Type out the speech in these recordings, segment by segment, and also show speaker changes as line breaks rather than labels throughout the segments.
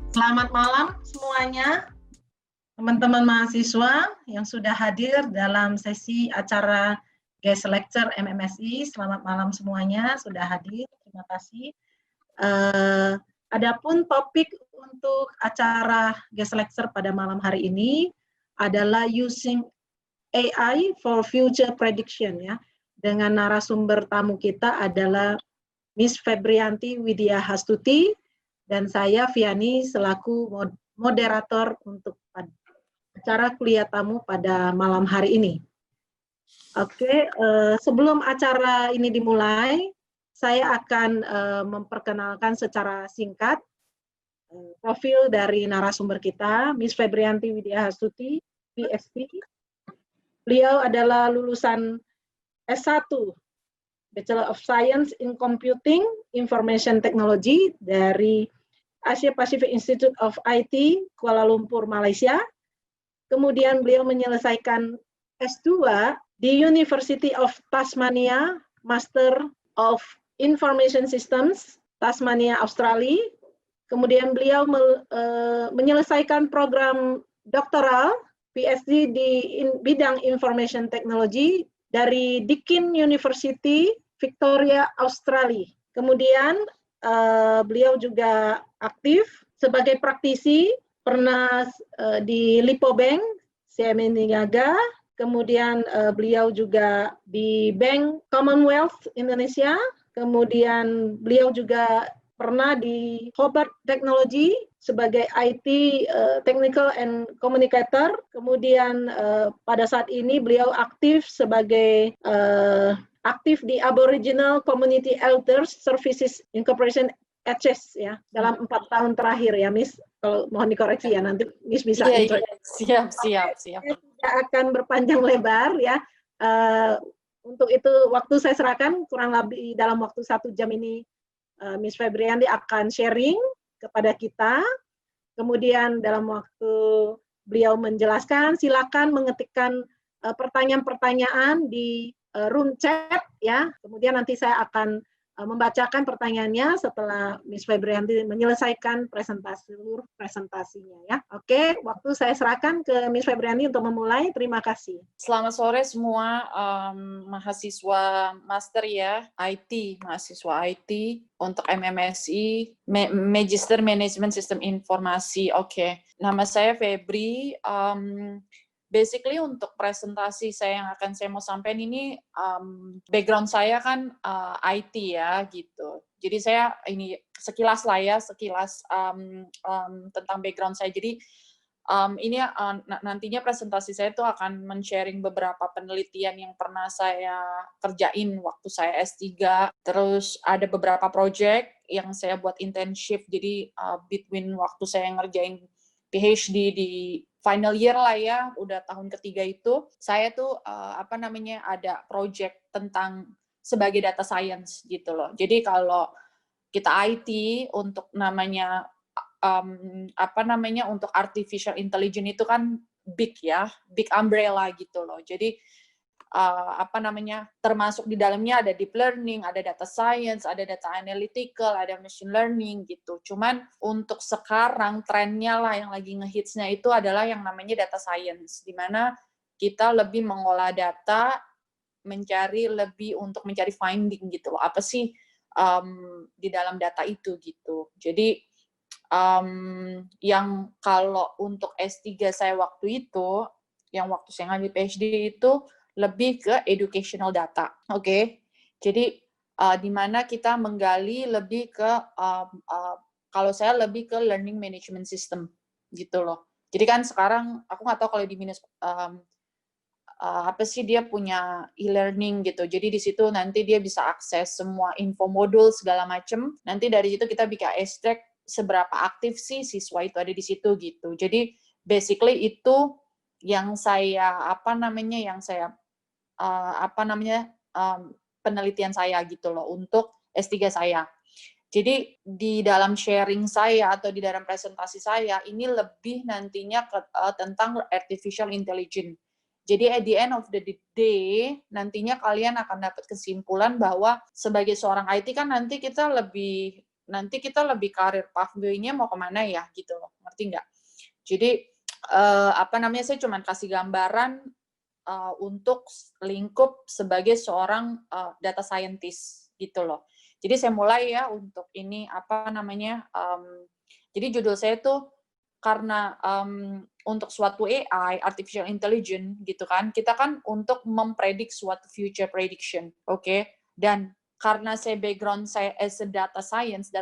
Selamat malam semuanya, teman-teman mahasiswa yang sudah hadir dalam sesi acara guest lecture MMSI. Selamat malam semuanya, sudah hadir, terima kasih. Adapun topik untuk acara guest lecture pada malam hari ini adalah using AI for future prediction, ya. Dengan narasumber tamu kita adalah Miss Febrianti Widya Hastuti dan saya Viani selaku moderator untuk acara kuliah tamu pada malam hari ini. Oke, sebelum acara ini dimulai, saya akan memperkenalkan secara singkat profil dari narasumber kita, Miss Febrianti Widya Hastuti, PhD. Beliau adalah lulusan S1, Bachelor of Science in Computing Information Technology dari Asia Pacific Institute of IT, Kuala Lumpur, Malaysia. Kemudian beliau menyelesaikan S2 di University of Tasmania, Master of Information Systems, Tasmania, Australia. Kemudian beliau menyelesaikan program doktoral PhD di bidang Information Technology dari Deakin University, Victoria, Australia. Kemudian beliau juga aktif sebagai praktisi, pernah di Lipo Bank, CME Niaga, kemudian beliau juga di Bank Commonwealth Indonesia, kemudian beliau juga pernah di Hobart Technology sebagai IT Technical and Communicator. Kemudian pada saat ini beliau aktif sebagai aktif di Aboriginal Community Elders Services Incorporation ACES, ya, dalam 4 tahun terakhir, ya, Miss. Kalau mohon dikoreksi ya, nanti Miss bisa intro.
Siap.
Saya tidak akan berpanjang lebar, ya. Untuk itu waktu saya serahkan kurang lebih dalam waktu 1 jam ini. Miss Febrianti akan sharing kepada kita. Kemudian dalam waktu beliau menjelaskan, silakan mengetikkan pertanyaan-pertanyaan di room chat, ya. Kemudian nanti saya akan membacakan pertanyaannya setelah Miss Febrianti menyelesaikan seluruh presentasinya, ya. Oke, waktu saya serahkan ke Miss Febrianti untuk memulai. Terima kasih.
Selamat sore semua mahasiswa master, ya, IT, mahasiswa IT untuk MMSI, Magister Manajemen Sistem Informasi. Oke, nama saya Febri. Basically untuk presentasi yang akan saya mau sampaikan ini, background saya kan IT, ya, gitu. Jadi saya ini sekilas lah, ya, tentang background saya. Jadi ini nantinya presentasi saya itu akan men-sharing beberapa penelitian yang pernah saya kerjain waktu saya S3. Terus ada beberapa project yang saya buat internship. Jadi between waktu saya ngerjain PhD di final year lah, ya, udah tahun ketiga itu, saya tuh ada project tentang sebagai data science gitu loh. Jadi kalau kita IT untuk untuk artificial intelligence itu kan big, ya, big umbrella gitu loh. Jadi termasuk di dalamnya ada deep learning, ada data science, ada data analytical, ada machine learning gitu. Cuman untuk sekarang trennya lah yang lagi ngehitsnya itu adalah yang namanya data science, di mana kita lebih mengolah data, untuk mencari finding gitu loh. Apa sih di dalam data itu gitu. Jadi yang kalau untuk S3 saya waktu itu, yang waktu saya ngambil PhD itu lebih ke educational data, oke? Jadi di mana kita menggali lebih ke, kalau saya lebih ke learning management system, gitu loh. Jadi kan sekarang, aku nggak tahu kalau di minus, apa sih dia punya e-learning gitu. Jadi di situ nanti dia bisa akses semua info modul segala macam. Nanti dari situ kita bisa extract seberapa aktif sih siswa itu ada di situ gitu. Jadi basically itu yang saya penelitian saya gitu loh untuk S3 saya. Jadi di dalam sharing saya atau di dalam presentasi saya ini lebih nantinya tentang artificial intelligence. Jadi at the end of the day nantinya kalian akan dapat kesimpulan bahwa sebagai seorang IT kan nanti kita lebih nanti kita lebih karir pathway-nya mau kemana ya gitu loh, ngerti nggak? Jadi saya cuma kasih gambaran untuk lingkup sebagai seorang data scientist gitu loh. Jadi saya mulai ya untuk ini jadi judul saya tuh karena untuk suatu AI, artificial intelligence gitu kan, kita kan untuk mempredik suatu future prediction, oke? Dan karena background saya as a data science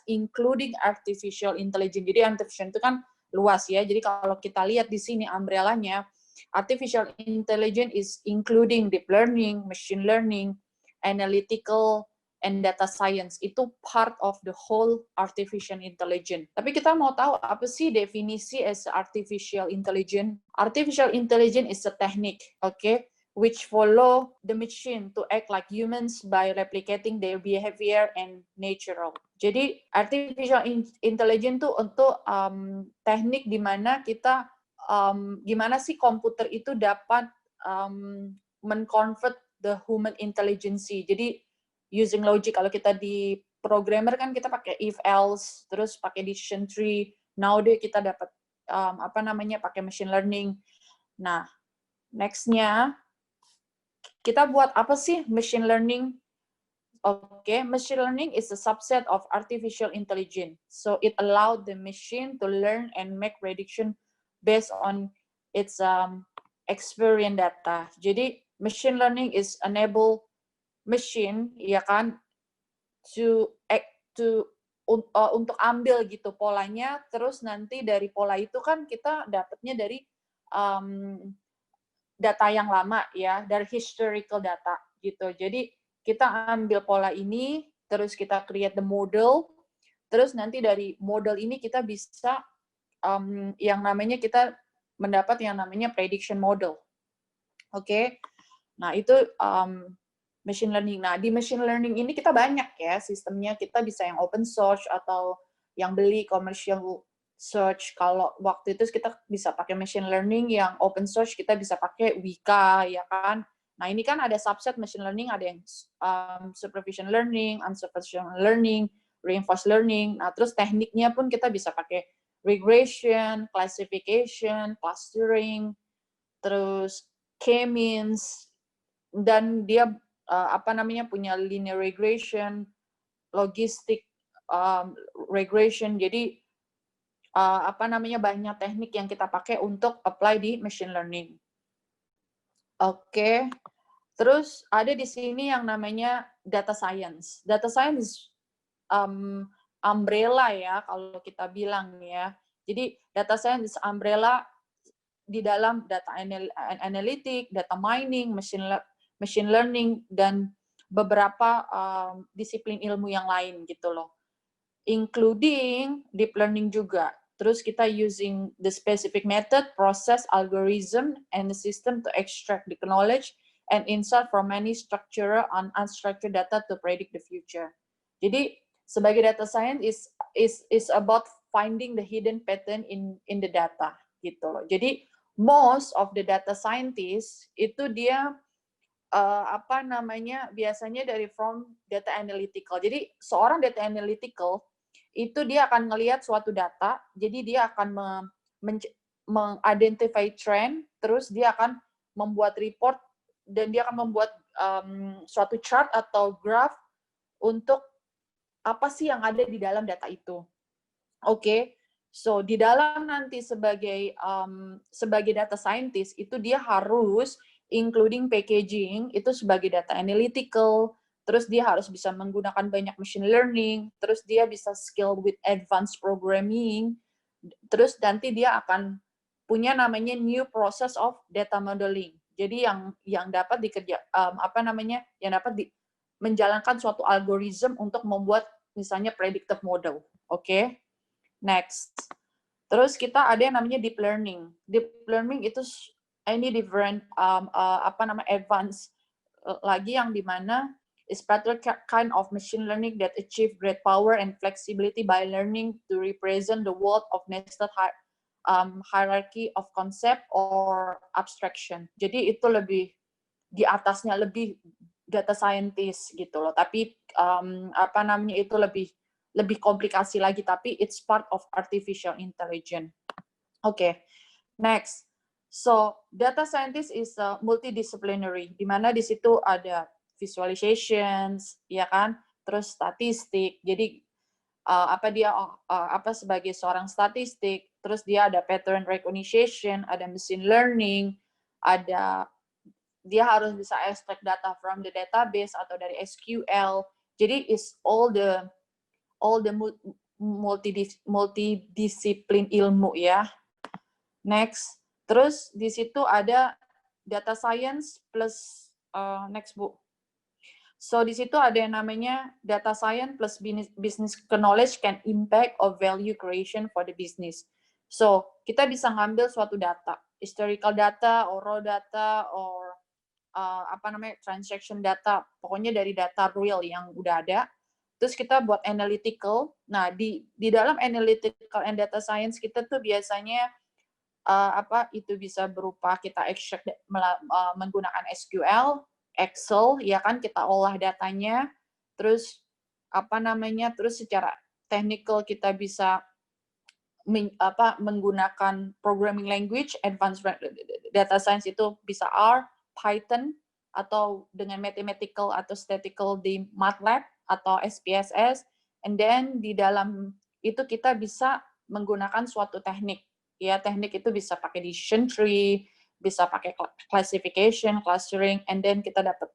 including artificial intelligence. Jadi artificial itu kan luas ya. Jadi kalau kita lihat di sini umbrella-nya, artificial intelligence is including deep learning, machine learning, analytical, and data science. Itu part of the whole artificial intelligence. Tapi kita mau tahu apa sih definisi as artificial intelligence? Artificial intelligence is a technique, okay, which follow the machine to act like humans by replicating their behavior and natural. Jadi artificial intelligence itu untuk teknik di mana kita gimana sih komputer itu dapat men-convert the human intelligence. Jadi using logic, kalau kita di programmer kan kita pakai if else, terus pakai decision tree. Nowadays kita dapat pakai machine learning. Nah, next-nya kita buat apa sih machine learning? Okay, machine learning is a subset of artificial intelligence. So it allowed the machine to learn and make prediction based on its experience data. Jadi machine learning is enable machine, ya kan, untuk ambil gitu polanya, terus nanti dari pola itu kan kita dapatnya dari data yang lama ya, dari historical data gitu. Jadi kita ambil pola ini, terus kita create the model, terus nanti dari model ini kita bisa yang namanya kita mendapat yang namanya prediction model. Oke. Nah, itu machine learning. Nah, di machine learning ini kita banyak ya sistemnya. Kita bisa yang open source atau yang beli commercial search. Kalau waktu itu kita bisa pakai machine learning yang open source, kita bisa pakai Weka, ya kan. Nah, ini kan ada subset machine learning, ada yang supervision learning, unsupervised learning, reinforced learning. Nah, terus tekniknya pun kita bisa pakai regression, classification, clustering, terus k-means, dan dia punya linear regression, logistic regression. Jadi banyak teknik yang kita pakai untuk apply di machine learning. Oke. Terus ada di sini yang namanya data science. Data science umbrella ya kalau kita bilang ya. Jadi data science umbrella di dalam data analytic, data mining, machine learning, dan beberapa disiplin ilmu yang lain gitu loh. Including deep learning juga. Terus kita using the specific method, process, algorithm, and the system to extract the knowledge and insight from many structured and unstructured data to predict the future. Jadi sebagai data science is about finding the hidden pattern in the data gitu loh. Jadi most of the data scientist itu dia biasanya dari from data analytical. Jadi seorang data analytical itu dia akan melihat suatu data, jadi dia akan mengidentify trend, terus dia akan membuat report, dan dia akan membuat suatu chart atau graph untuk apa sih yang ada di dalam data itu. Oke. So di dalam nanti sebagai data scientist itu dia harus including packaging itu sebagai data analytical, terus dia harus bisa menggunakan banyak machine learning, terus dia bisa skill with advanced programming, terus nanti dia akan punya namanya new process of data modeling. Jadi yang dapat menjalankan suatu algoritma untuk membuat misalnya predictive model. Oke. Next. Terus kita ada yang namanya deep learning. Deep learning itu any different advanced lagi yang dimana is particular kind of machine learning that achieve great power and flexibility by learning to represent the world of nested hierarchy of concept or abstraction. Jadi itu lebih di atasnya, lebih data scientist gitu loh. Tapi itu lebih komplikasi lagi, tapi it's part of artificial intelligence. Oke, next. So, data scientist is multidisciplinary, di mana di situ ada visualizations, ya kan, terus statistik. Jadi apa sebagai seorang statistik, terus dia ada pattern recognition, ada machine learning, ada dia harus bisa extract data from the database atau dari SQL. Jadi is all the multidisiplin ilmu ya. Next, terus di situ ada data science plus next Bu. So di situ ada yang namanya data science plus business knowledge can impact or value creation for the business. So kita bisa ngambil suatu data, historical data, or raw data, or transaction data, pokoknya dari data real yang udah ada. Terus kita buat analytical. Nah di dalam analytical and data science kita tuh biasanya itu bisa berupa kita extract menggunakan SQL, Excel, ya kan, kita olah datanya, terus terus secara technical kita bisa menggunakan programming language, advanced data science itu bisa R, Python, atau dengan mathematical atau statistical di MATLAB atau SPSS, and then di dalam itu kita bisa menggunakan suatu teknik. Ya, teknik itu bisa pakai decision tree, bisa pakai classification, clustering, and then kita dapat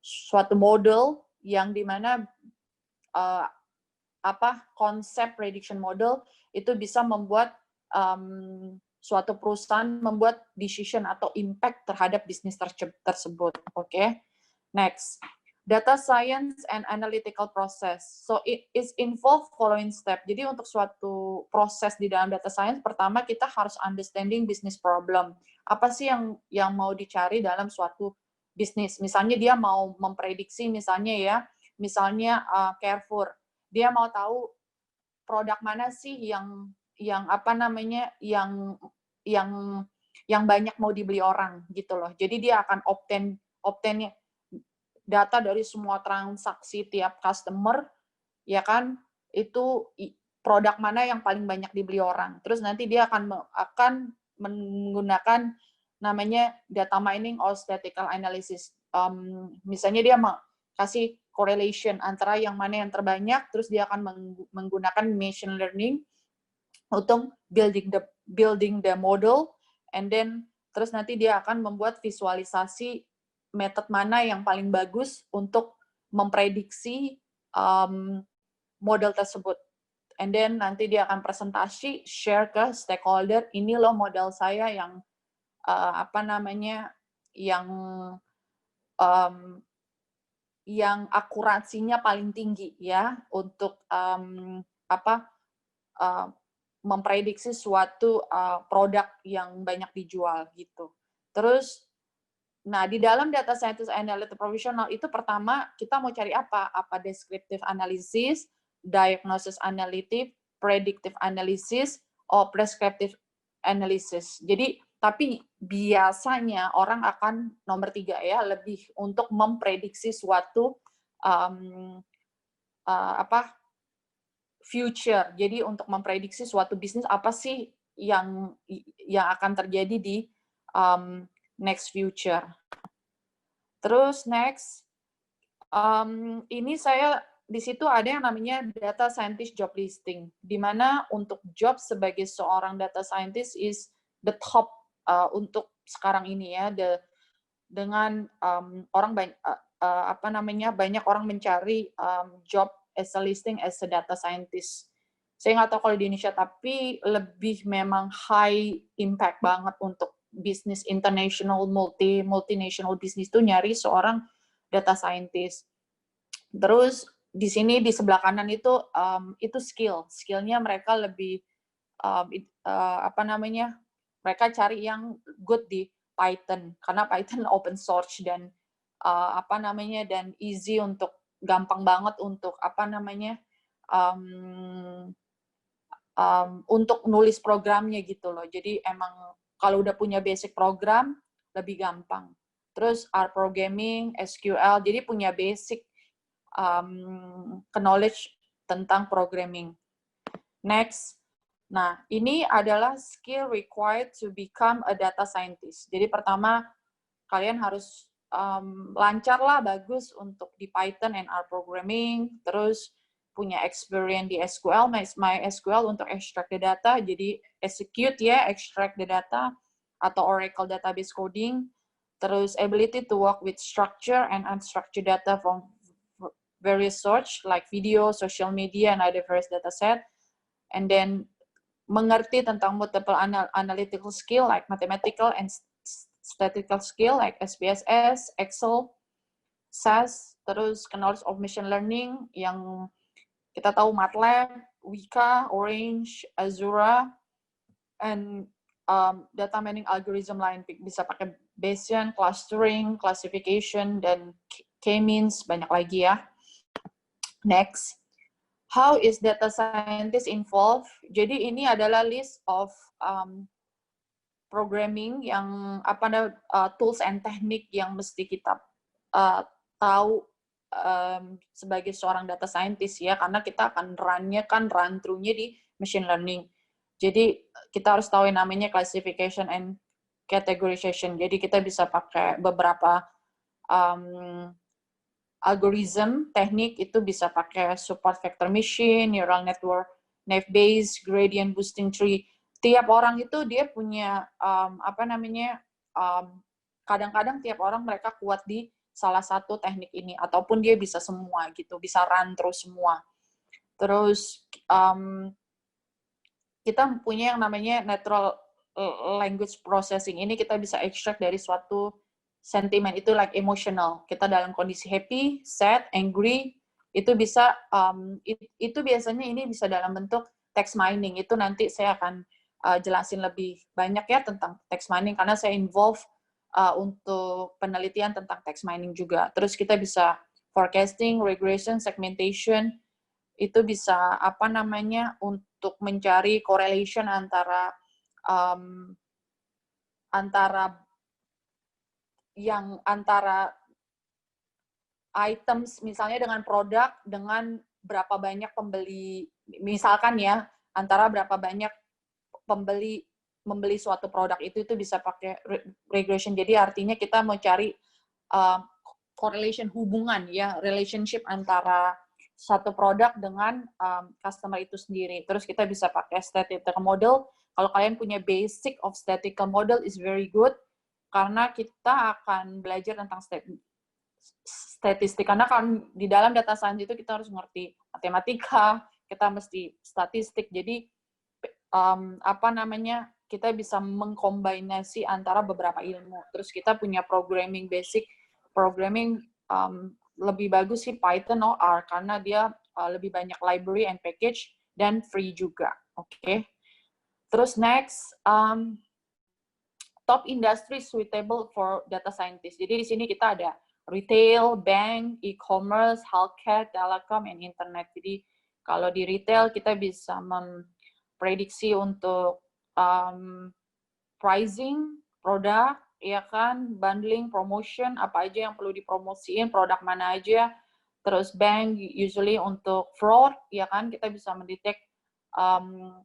suatu model yang dimana konsep prediction model itu bisa membuat suatu perusahaan membuat decision atau impact terhadap bisnis tersebut. Oke. Next. Data science and analytical process. So it is involved following step. Jadi untuk suatu proses di dalam data science, pertama kita harus understanding business problem. Apa sih yang mau dicari dalam suatu bisnis? Misalnya dia mau memprediksi, misalnya Carrefour. Dia mau tahu produk mana sih yang banyak mau dibeli orang gitu loh. Jadi dia akan obtain data dari semua transaksi tiap customer, ya kan, itu produk mana yang paling banyak dibeli orang. Terus nanti dia akan menggunakan namanya data mining or statistical analysis. Misalnya dia kasih correlation antara yang mana yang terbanyak, terus dia akan menggunakan machine learning untuk building the model, and then terus nanti dia akan membuat visualisasi metode mana yang paling bagus untuk memprediksi model tersebut. And then nanti dia akan presentasi, share ke stakeholder, ini loh model saya yang yang akurasinya paling tinggi ya untuk memprediksi suatu produk yang banyak dijual gitu. Terus nah, di dalam data scientist analytic professional itu pertama kita mau cari apa? Apa descriptive analysis, diagnosis analytic, predictive analysis, or prescriptive analysis. Jadi, tapi biasanya orang akan nomor 3 ya, lebih untuk memprediksi suatu future. Jadi untuk memprediksi suatu bisnis apa sih yang akan terjadi di next future. Terus next, ini saya di situ ada yang namanya data scientist job listing, di mana untuk job sebagai seorang data scientist is the top untuk sekarang ini ya, dengan orang banyak orang mencari job as a listing as a data scientist. Saya nggak tahu kalau di Indonesia, tapi lebih memang high impact banget untuk bisnis international, multinational bisnis itu nyari seorang data scientist. Terus di sini di sebelah kanan itu skillnya mereka lebih mereka cari yang good di Python, karena Python open source dan dan easy untuk gampang banget untuk untuk nulis programnya gitu loh. Jadi emang kalau udah punya basic program lebih gampang. Terus R programming, SQL, jadi punya basic knowledge tentang programming. Next. Nah, ini adalah skill required to become a data scientist. Jadi pertama, kalian harus lancar lah, bagus untuk di Python and R programming, terus punya experience di SQL, MySQL untuk extract the data, jadi execute ya, extract the data, atau Oracle database coding, terus ability to work with structure and unstructured data from various source, like video, social media, and other various data set, and then mengerti tentang multiple analytical skill, like mathematical and statistical skill like SPSS, Excel, SAS, terus knowledge of machine learning yang kita tahu MATLAB, Weka, Orange, Azure, and data mining algorithm lain bisa pakai Bayesian, clustering, classification, dan K-means, banyak lagi ya. Next, how is data scientist involved? Jadi ini adalah list of programming yang tools and teknik yang mesti kita tahu sebagai seorang data scientist ya, karena kita akan run through-nya di machine learning. Jadi kita harus tahu yang namanya classification and categorization. Jadi kita bisa pakai beberapa algorithm teknik, itu bisa pakai support vector machine, neural network, naive Bayes, gradient boosting tree. Tiap orang itu dia punya kadang-kadang tiap orang mereka kuat di salah satu teknik ini, ataupun dia bisa semua gitu, bisa run terus semua. Terus kita punya yang namanya natural language processing. Ini kita bisa extract dari suatu sentimen, itu like emotional. Kita dalam kondisi happy, sad, angry, itu bisa itu biasanya ini bisa dalam bentuk text mining. Itu nanti saya akan jelasin lebih banyak ya tentang text mining, karena saya involve untuk penelitian tentang text mining juga. Terus kita bisa forecasting, regression, segmentation, itu bisa untuk mencari correlation antara items, misalnya dengan produk, dengan berapa banyak pembeli, misalkan ya, antara berapa banyak membeli suatu produk itu bisa pakai regression. Jadi artinya kita mau cari correlation, hubungan ya, relationship antara satu produk dengan customer itu sendiri. Terus kita bisa pakai statistical model. Kalau kalian punya basic of statistical model is very good, karena kita akan belajar tentang statistik. Karena kan di dalam data science itu kita harus ngerti matematika, kita mesti statistik. Jadi kita bisa mengkombinasi antara beberapa ilmu. Terus kita punya programming basic, programming lebih bagus sih Python or R, karena dia lebih banyak library and package dan free juga. Oke. Terus next, top industry suitable for data scientist. Jadi di sini kita ada retail, bank, e-commerce, healthcare, telecom, and internet. Jadi kalau di retail kita bisa prediksi untuk pricing produk, ya kan, bundling, promotion, apa aja yang perlu dipromosiin, produk mana aja. Terus bank usually untuk fraud, ya kan, kita bisa mendetek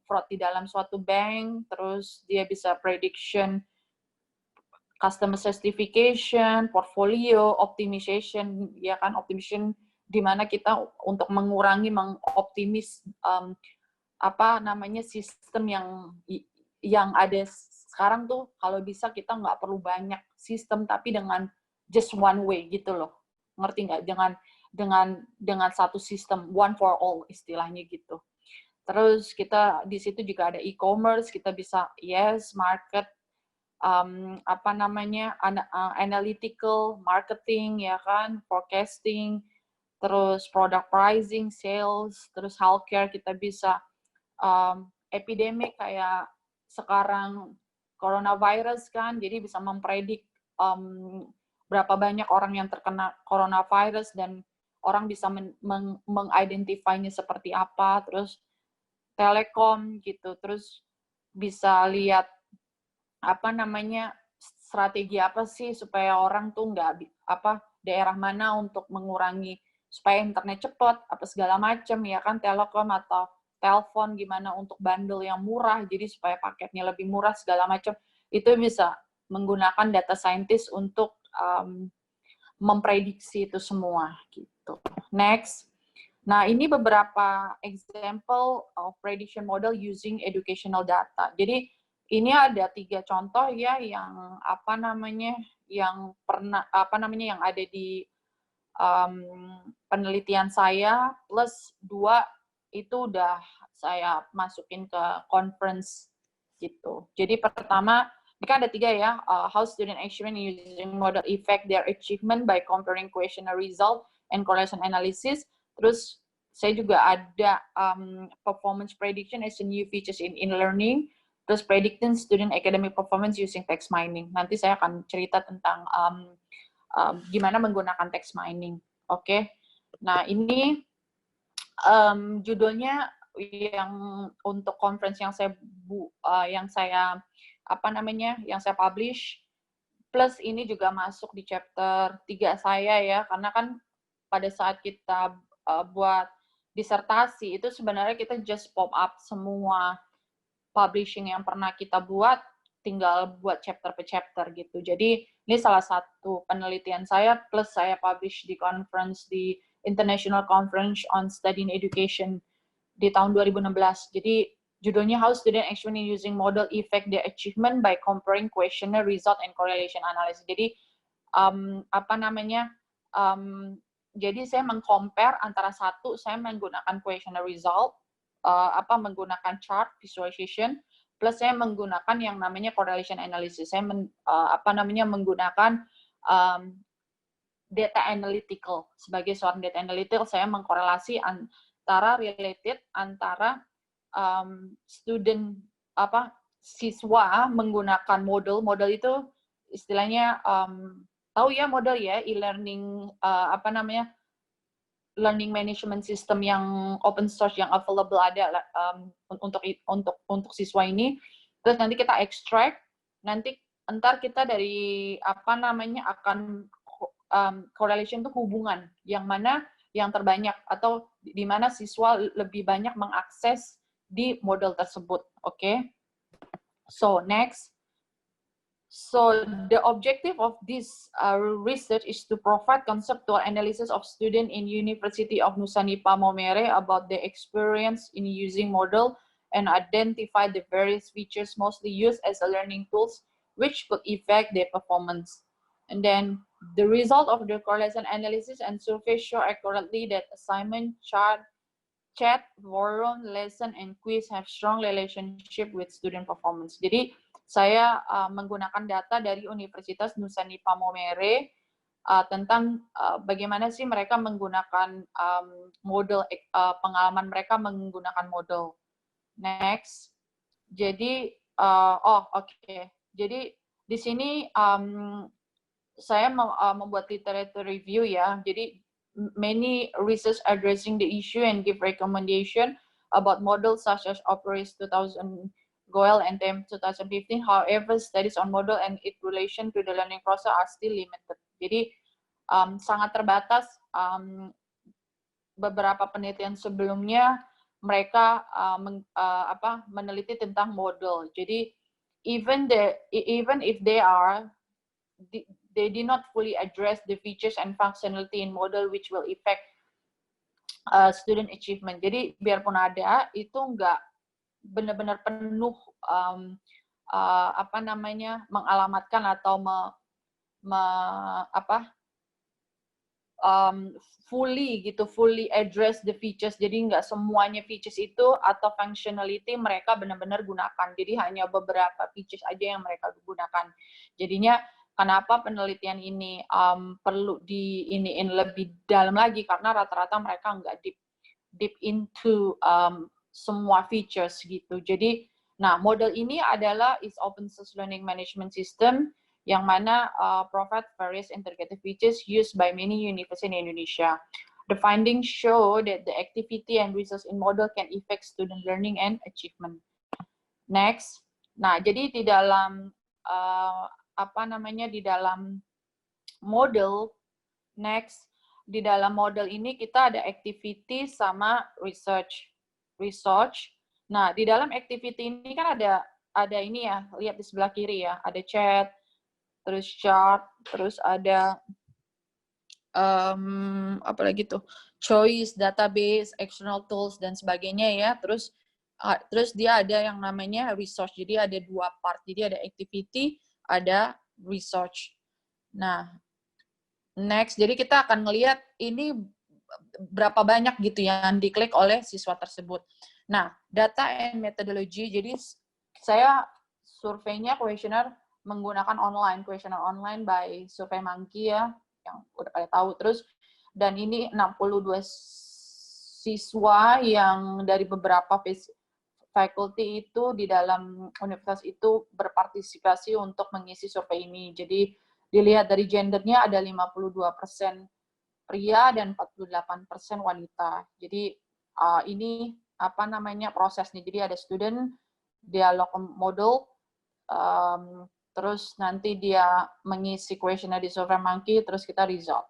fraud di dalam suatu bank. Terus dia bisa prediction customer certification, portfolio optimization, ya kan, optimization di mana kita untuk mengurangi, mengoptimis sistem yang ada sekarang tuh. Kalau bisa kita nggak perlu banyak sistem, tapi dengan just one way gitu loh, ngerti nggak? Dengan satu sistem, one for all istilahnya gitu. Terus kita di situ juga ada e-commerce, kita bisa market, analytical marketing, ya kan, forecasting, terus product pricing, sales, terus healthcare kita bisa epidemic kayak sekarang coronavirus kan, jadi bisa mempredik berapa banyak orang yang terkena coronavirus dan orang bisa mengidentifinya seperti apa. Terus telekom gitu, terus bisa lihat strategi apa sih supaya orang tuh daerah mana untuk mengurangi supaya internet cepat, apa segala macam ya kan, telekom atau telepon gimana untuk bundle yang murah, jadi supaya paketnya lebih murah segala macam, itu bisa menggunakan data scientist untuk memprediksi itu semua gitu. Next. Nah, ini beberapa example of prediction model using educational data. Jadi ini ada 3 contoh ya yang yang ada di penelitian saya, plus 2 itu udah saya masukin ke conference gitu. Jadi pertama, ini kan ada 3 ya, how student achievement using model affect their achievement by comparing questionnaire result and correlation analysis. Terus saya juga ada performance prediction as a new features in learning. Terus predicting student academic performance using text mining. Nanti saya akan cerita tentang gimana menggunakan text mining. Oke. Nah, ini judulnya yang untuk conference yang saya publish, plus ini juga masuk di chapter 3 saya ya, karena kan pada saat kita buat disertasi itu sebenarnya kita just pop up semua publishing yang pernah kita buat, tinggal buat chapter per chapter gitu. Jadi ini salah satu penelitian saya, plus saya publish di conference di International Conference on Study in Education di tahun 2016. Jadi judulnya How Student Actually Using Model Affect Their Achievement by Comparing Questionnaire Result and Correlation Analysis. Jadi jadi saya mengcompare antara satu, saya menggunakan questionnaire result, menggunakan chart visualization, plus saya menggunakan yang namanya correlation analysis. Saya menggunakan data analytical. Sebagai seorang data analytical, saya mengkorelasi antara siswa menggunakan model itu istilahnya tahu ya model ya, e-learning learning management system yang open source yang available ada untuk siswa ini. Terus nanti kita extract, nanti entar kita dari akan correlation itu hubungan yang mana yang terbanyak atau di mana siswa lebih banyak mengakses di model tersebut. Oke. So next. So the objective of this research is to provide conceptual analysis of students in University of Nusa Nipah Momere about their experience in using model and identify the various features mostly used as a learning tools which could affect their performance. And then the result of the correlation analysis and survey show accurately that assignment, chat, forum, lesson, and quiz have strong relationship with student performance. Jadi saya menggunakan data dari Universitas Nusa Nipah Momere tentang bagaimana sih mereka menggunakan model, pengalaman mereka menggunakan model. Next. Jadi, Jadi di sini saya membuat literature review ya. Jadi many research addressing the issue and give recommendation about models such as Operis 2000. Goel and TM 2015, however, studies on model and its relation to the learning process are still limited. Jadi, sangat terbatas. Beberapa penelitian sebelumnya, mereka meneliti tentang model. Jadi, even if they did not fully address the features and functionality in model which will affect student achievement. Jadi, biarpun ada, itu enggak benar-benar penuh mengalamatkan atau fully address the features. Jadi nggak semuanya features itu atau functionality mereka benar-benar gunakan. Jadi hanya beberapa features aja yang mereka gunakan. Jadinya kenapa penelitian ini perlu diiniin lebih dalam lagi, karena rata-rata mereka nggak deep into semua features gitu. Jadi, nah model ini adalah is open source learning management system yang mana provide various integrated features used by many universities in Indonesia. The findings show that the activity and resource in model can affect student learning and achievement. Next. Nah, jadi di dalam di dalam model, next, di dalam model ini kita ada activity sama research. Nah, di dalam activity ini kan ada ini ya, lihat di sebelah kiri ya, ada chat, terus chart, terus ada apa lagi tuh, choice, database, external tools dan sebagainya ya. Terus dia ada yang namanya research. Jadi ada 2 part. Jadi ada activity, ada research. Nah, next. Jadi kita akan ngelihat ini berapa banyak gitu yang diklik oleh siswa tersebut. Nah, data and methodology. Jadi saya surveinya kuesioner menggunakan kuesioner online by SurveyMonkey ya, yang udah pada tahu. Terus, dan ini 62 siswa yang dari beberapa faculty itu di dalam universitas itu berpartisipasi untuk mengisi survei ini. Jadi dilihat dari gendernya ada 52% pria dan 48% wanita. Jadi ini apa namanya prosesnya. Jadi ada student, dialog model, terus nanti dia mengisi questionnaire di SurveyMonkey, terus kita result.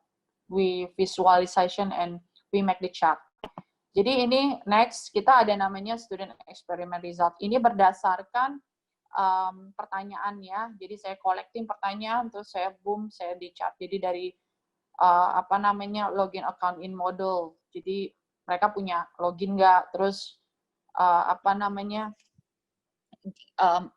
We visualization and we make the chart. Jadi ini next, kita ada namanya student experiment result. Ini berdasarkan pertanyaan ya. Jadi saya collecting pertanyaan, terus saya di chart. Jadi dari apa namanya login account in model. Jadi mereka punya login nggak, terus apa namanya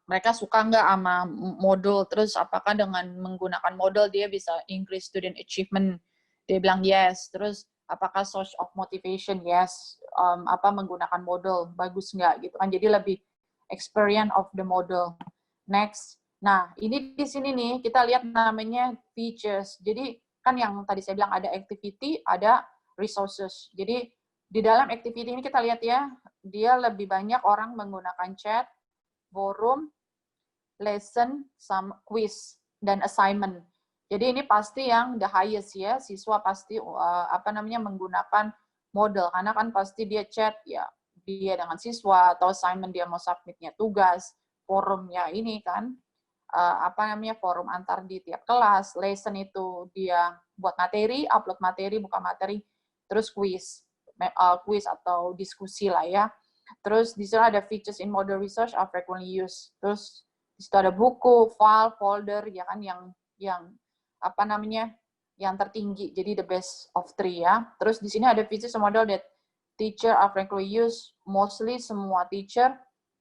mereka suka nggak sama model, terus apakah dengan menggunakan model dia bisa increase student achievement, dia bilang yes. Terus apakah source of motivation, yes. Apa menggunakan model bagus nggak gitu kan, jadi lebih experience of the model. Next, nah ini di sini nih kita lihat namanya features. Jadi kan yang tadi saya bilang ada activity, ada resources. Jadi di dalam activity ini kita lihat ya, dia lebih banyak orang menggunakan chat, forum, lesson, sama quiz, dan assignment. Jadi ini pasti yang the highest ya, siswa pasti apa namanya menggunakan model, karena kan pasti dia chat ya, dia dengan siswa, atau assignment dia mau submitnya tugas, forum ya ini kan, apa namanya forum antar di tiap kelas, lesson itu dia buat materi, upload materi, buka materi, terus quiz atau diskusi lah ya. Terus di sini ada features in model research are frequently used. Terus di situ ada buku, file, folder ya kan yang apa namanya yang tertinggi. Jadi the best of 3 ya. Terus di sini ada features model that teacher are frequently used. Mostly semua teacher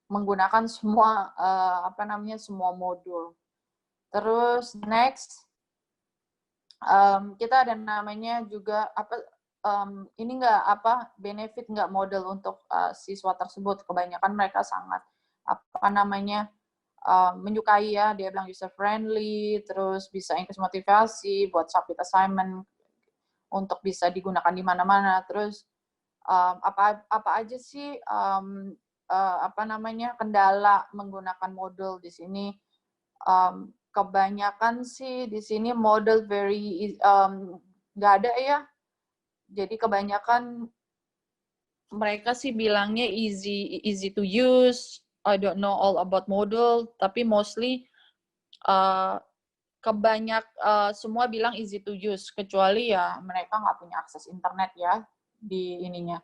menggunakan semua apa namanya semua modul. Terus next kita ada namanya juga apa ini nggak apa benefit nggak model untuk siswa tersebut. Kebanyakan mereka sangat apa namanya menyukai ya, dia bilang user friendly, terus bisa increase motivasi buat submit assignment untuk bisa digunakan di mana-mana. Terus apa aja sih apa namanya kendala menggunakan model di sini? Kebanyakan sih di sini model very nggak ada ya. Jadi kebanyakan mereka sih bilangnya easy to use. I don't know all about model, tapi mostly semua bilang easy to use, kecuali ya mereka nggak punya akses internet ya di ininya.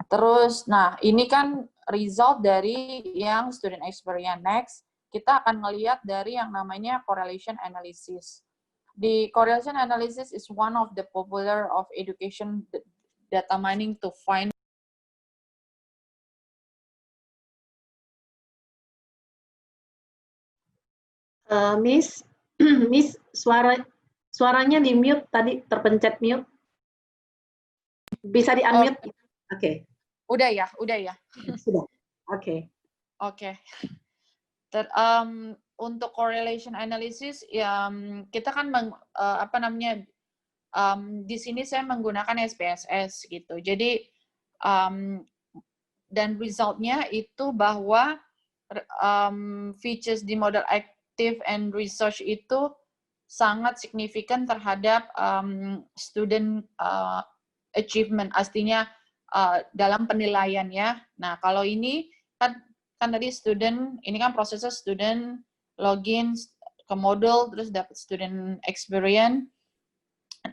Terus, nah ini kan result dari yang student experience. Next, kita akan ngelihat dari yang namanya correlation analysis. The correlation analysis is one of the popular of education data mining to find
Miss, Miss suaranya di mute tadi, terpencet mute. Bisa di unmute? Oke.
Udah ya.
Sudah. Oke.
Untuk correlation analysis, ya kita kan apa namanya di sini saya menggunakan SPSS gitu. Jadi dan resultnya itu bahwa features di model active and research itu sangat signifikan terhadap student achievement, artinya dalam penilaian ya. Nah kalau ini kan tadi student, ini kan prosesnya student login ke model, terus dapat student experience,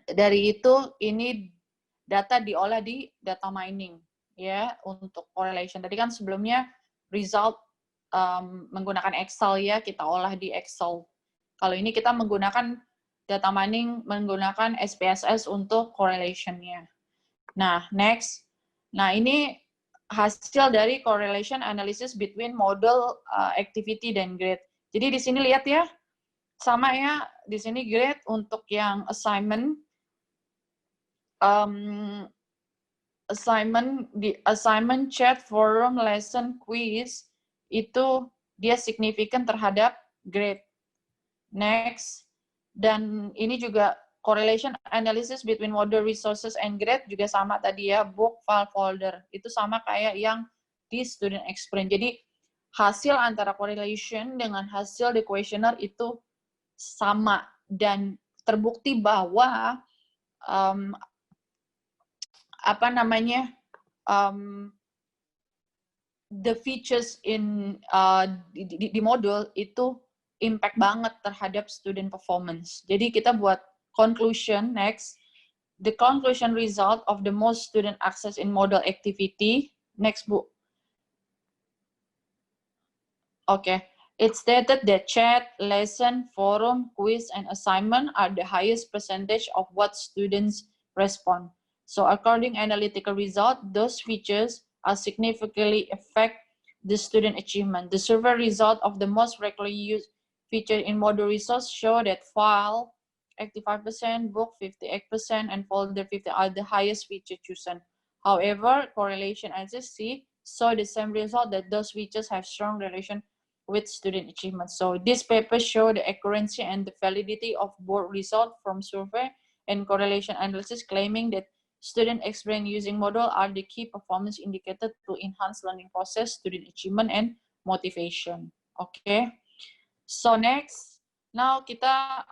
Dari itu, ini data diolah di data mining, ya, untuk correlation. Tadi kan sebelumnya result menggunakan Excel, ya, kita olah di Excel. Kalau ini kita menggunakan data mining, menggunakan SPSS untuk correlation-nya. Nah, next. Nah, ini hasil dari correlation analysis between model, activity, dan grade. Jadi di sini lihat ya, sama ya, di sini grade untuk yang assignment, assignment, chat, forum, lesson, quiz, itu dia signifikan terhadap grade. Next. Dan ini juga correlation analysis between model resources and grade juga sama tadi ya, book, file, folder. Itu sama kayak yang di student experience. Jadi hasil antara correlation dengan hasil di questionnaire itu sama, dan terbukti bahwa the features in di modul itu impact banget terhadap student performance. Jadi kita buat conclusion next. The conclusion result of the most student access in model activity. Next, Bu. Okay. It stated that chat, lesson, forum, quiz, and assignment are the highest percentage of what students respond. So according analytical result, those features are significantly affect the student achievement. The survey result of the most regularly used feature in module resource show that file 85%, book 58%, and folder 50 are the highest feature chosen. However, correlation analysis saw the same result that those features have strong relation with student achievement. So this paper show the accuracy and the validity of both result from survey and correlation analysis, claiming that student experience using model are the key performance indicator to enhance learning process, student achievement, and motivation. Okay. So next, now kita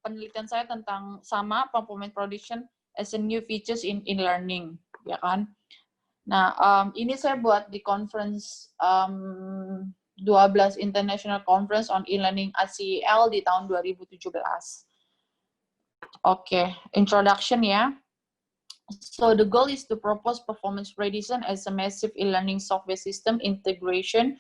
penelitian saya tentang sama performance prediction as a new features in learning, ya kan? Nah, ini saya buat di conference 12 International Conference on E-Learning ACEL di tahun 2017. Oke, introduction ya. So the goal is to propose performance prediction as a massive e-learning software system integration,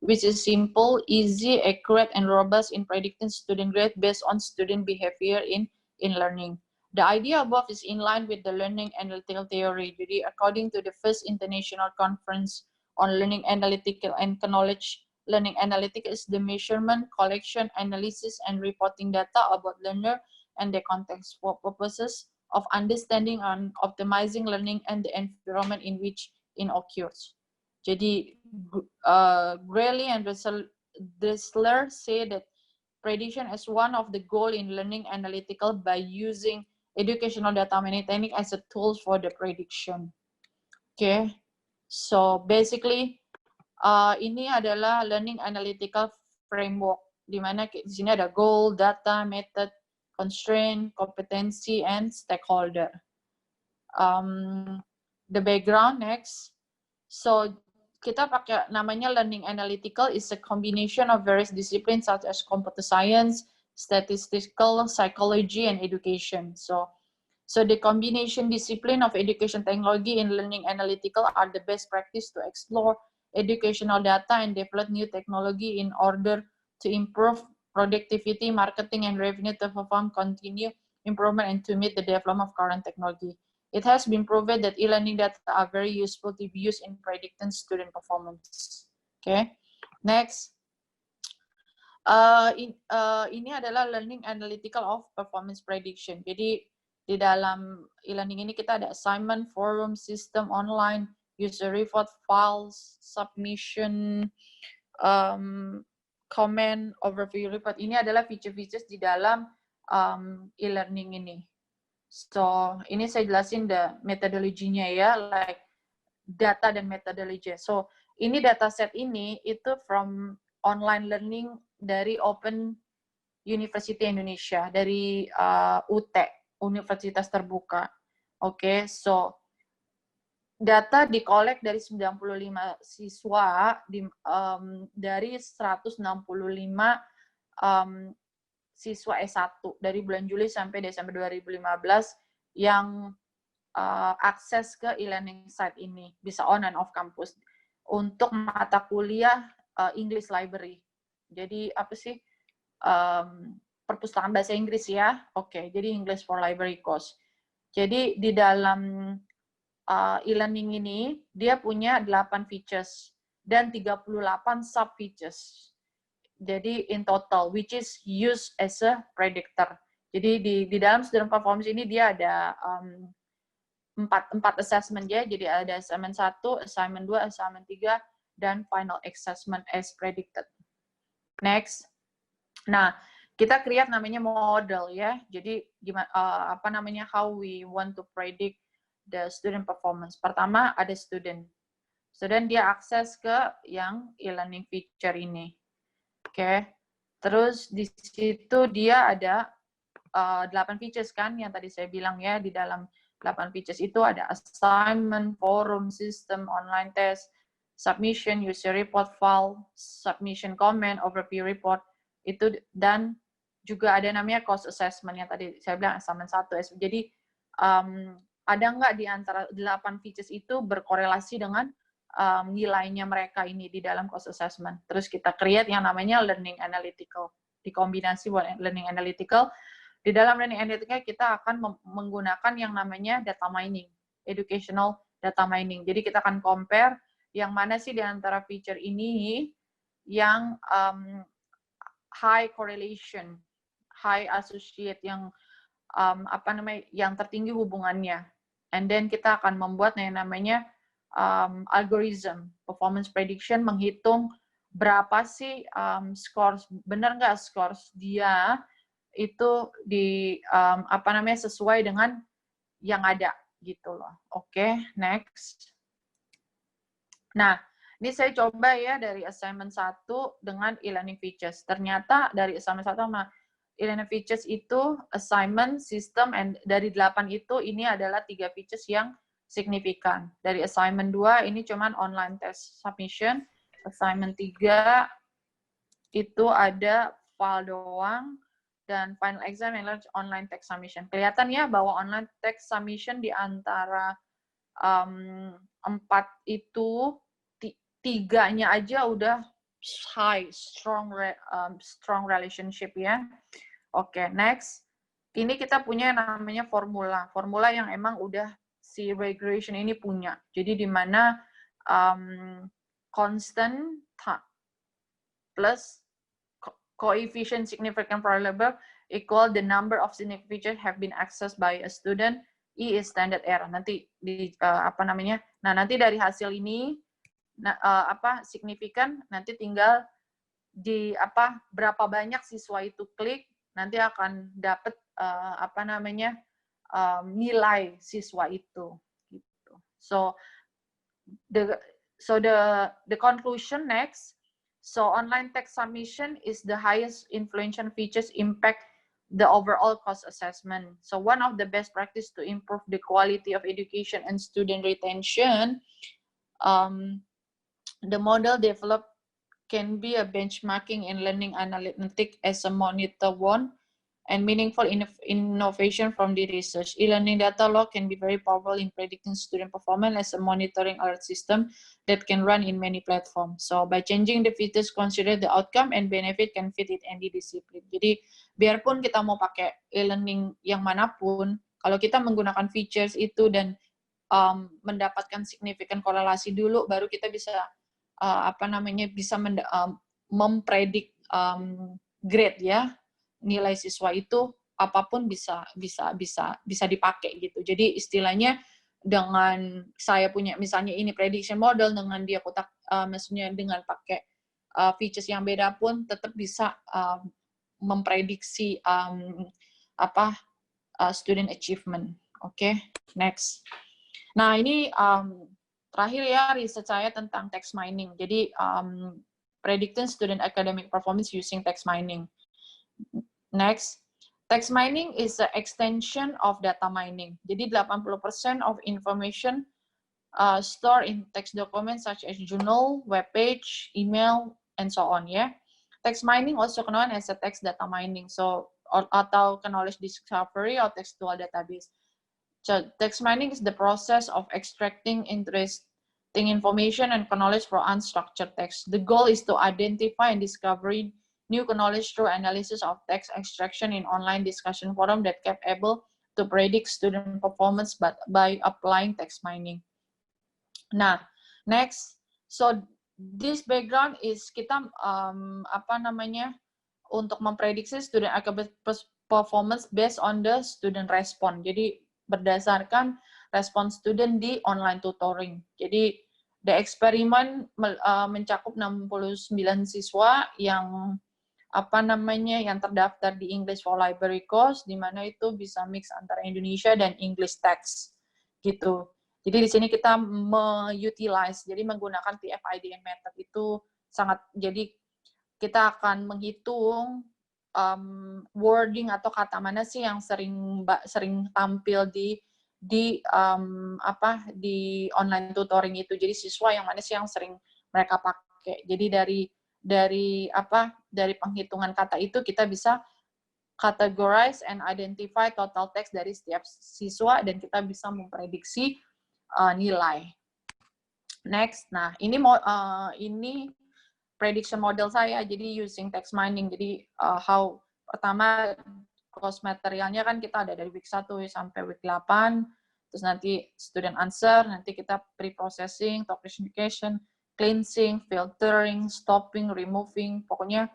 which is simple, easy, accurate, and robust in predicting student grade based on student behavior in learning. The idea above is in line with the learning analytical theory. Jadi, according to the first international conference on learning analytical and knowledge learning analytics is the measurement, collection, analysis, and reporting data about learner and their context for purposes of understanding and optimizing learning and the environment in which it occurs. Jadi, Greeley and Dressler say that prediction is one of the goal in learning analytical by using educational data mining technique as a tool for the prediction. Okay, so basically ini adalah learning analytical framework, di mana di sini ada goal, data, method, constraint, kompetensi, and stakeholder. The background next. So kita pakai namanya learning analytical is a combination of various disciplines such as computer science, statistical, psychology, and education. So the combination discipline of education technology and learning analytical are the best practice to explore educational data and develop new technology in order to improve productivity, marketing, and revenue to perform continued improvement and to meet the development of current technology. It has been proven that e-learning data are very useful to be used in predicting student performance. Okay, next. Ini adalah learning analytical of performance prediction. Jadi di dalam e-learning ini kita ada assignment, forum, system, online, user report, files, submission, comment, overview report. Ini adalah feature-features di dalam e-learning ini. So ini saya jelasin the metodologinya ya, like data dan metodologi. So ini dataset ini itu from online learning dari Open University Indonesia, dari UT, Universitas Terbuka. Oke, so data dikolek dari 95 siswa dari 165 siswa S1 dari bulan Juli sampai Desember 2015 yang akses ke e-learning site ini, bisa on and off campus untuk mata kuliah English Library. Jadi apa sih? Perpustakaan bahasa Inggris ya. Oke, jadi English for Library course. Jadi di dalam e-learning ini dia punya 8 features dan 38 sub features. Jadi in total, which is used as a predictor. Jadi di dalam student performance ini dia ada empat assessment ya. Jadi ada assignment 1, assignment 2, assignment 3, dan final assessment as predicted. Next. Nah, kita create namanya model ya. Jadi gimana how we want to predict the student performance. Pertama ada student. Student dia akses ke yang e-learning feature ini. Oke. Terus di situ dia ada 8 features kan yang tadi saya bilang ya, di dalam 8 features itu ada assignment, forum, system, online test, submission, user report file, submission comment, overview report, itu, dan juga ada namanya cost assessment yang tadi saya bilang assignment 1. Jadi ada nggak di antara 8 features itu berkorelasi dengan nilainya mereka ini di dalam cost assessment. Terus kita create yang namanya learning analytical. Dikombinasi buat learning analytical. Di dalam learning analytical kita akan menggunakan yang namanya data mining, educational data mining. Jadi kita akan compare yang mana sih di antara feature ini yang high correlation, high associate, yang yang tertinggi hubungannya. And then kita akan membuat yang namanya algorithm performance prediction, menghitung berapa sih scores, benar nggak scores dia itu di sesuai dengan yang ada gitu loh. Oke, next. Nah, ini saya coba ya dari assignment 1 dengan e-learning features. Ternyata dari assignment 1 sama e-learning features itu assignment, system, and dari 8 itu ini adalah 3 features yang signifikan. Dari assignment 2 ini cuman online test submission, assignment 3 itu ada file doang, dan final exam yang online text submission. Kelihatan ya bahwa online text submission di antara 4 itu 3-nya aja udah high, strong relationship ya. Oke, next. Ini kita punya namanya formula. Formula yang emang udah si regulation ini punya. Jadi di mana constant plus coefficient significant variable equal the number of significant features have been accessed by a student. E is standard error. Nanti di Nah, nanti dari hasil ini signifikan, nanti tinggal di berapa banyak siswa itu klik, nanti akan dapat nilai siswa itu gitu. So the conclusion next. So online text submission is the highest influential features impact the overall cost assessment. So one of the best practice to improve the quality of education and student retention, the model developed can be a benchmarking in learning analytics as a monitor one and meaningful innovation from the research. E-learning data log can be very powerful in predicting student performance as a monitoring alert system that can run in many platforms. So by changing the features, consider the outcome and benefit can fit in any discipline. Jadi biarpun kita mau pakai e-learning yang manapun, kalau kita menggunakan features itu dan mendapatkan signifikan korelasi dulu, baru kita bisa mempredik grade ya, nilai siswa itu apapun bisa dipakai gitu. Jadi istilahnya dengan saya punya misalnya ini prediction model, dengan dia maksudnya dengan pakai features yang beda pun tetap bisa memprediksi student achievement. Oke, next. Nah, ini terakhir ya riset saya tentang text mining. Jadi predicting student academic performance using text mining. Next, text mining is an extension of data mining. Jadi 80% of information stored in text documents such as journal, web page, email, and so on ya. Text mining also known as a text data mining, so atau knowledge discovery or textual database. So, text mining is the process of extracting interesting information and knowledge from unstructured text. The goal is to identify and discover new knowledge through analysis of text extraction in online discussion forum that can able to predict student performance by applying text mining. Nah, next, so this background is kita untuk memprediksi student academic performance based on the student response. Jadi berdasarkan respon student di online tutoring. Jadi the experiment mencakup 69 siswa yang yang terdaftar di English for Library course, di mana itu bisa mix antara Indonesia dan English text gitu. Jadi di sini kita utilize, jadi menggunakan TF-IDM method itu sangat, jadi kita akan menghitung wording atau kata mana sih yang sering tampil di online tutoring itu. Jadi siswa yang mana sih yang sering mereka pakai. Jadi dari penghitungan kata itu kita bisa categorize and identify total text dari setiap siswa dan kita bisa memprediksi nilai. Next, nah ini prediction model saya, jadi using text mining. Jadi pertama course materialnya kan kita ada dari week 1 sampai week 8, terus nanti student answer, nanti kita pre-processing, talk classification, cleansing, filtering, stopping, removing, pokoknya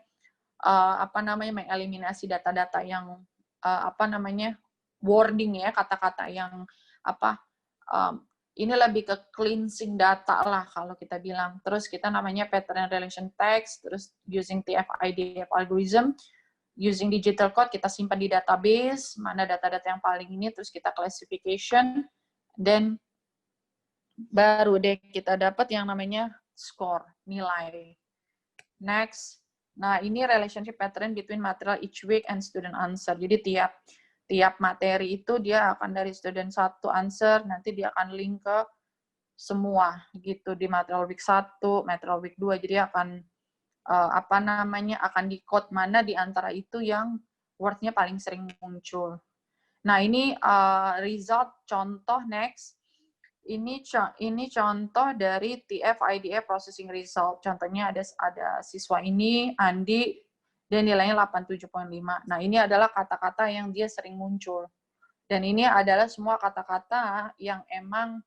mengeliminasi data-data yang wording ya, kata-kata yang ini lebih ke cleansing data lah kalau kita bilang. Terus kita namanya pattern relation text, terus using TF-IDF algorithm, using digital code kita simpan di database, mana data-data yang paling ini, terus kita classification, dan baru deh kita dapat yang namanya score, nilai. Next, nah ini relationship pattern between material each week and student answer. Jadi tiap materi itu dia akan dari student 1 answer, nanti dia akan link ke semua gitu di material week 1, material week 2. Jadi akan akan di-code mana di antara itu yang word-nya paling sering muncul. Nah, ini result contoh next. Ini contoh dari TF-IDF processing result. Contohnya ada siswa ini, Andi, dan nilainya 87.5. Nah, ini adalah kata-kata yang dia sering muncul. Dan ini adalah semua kata-kata yang emang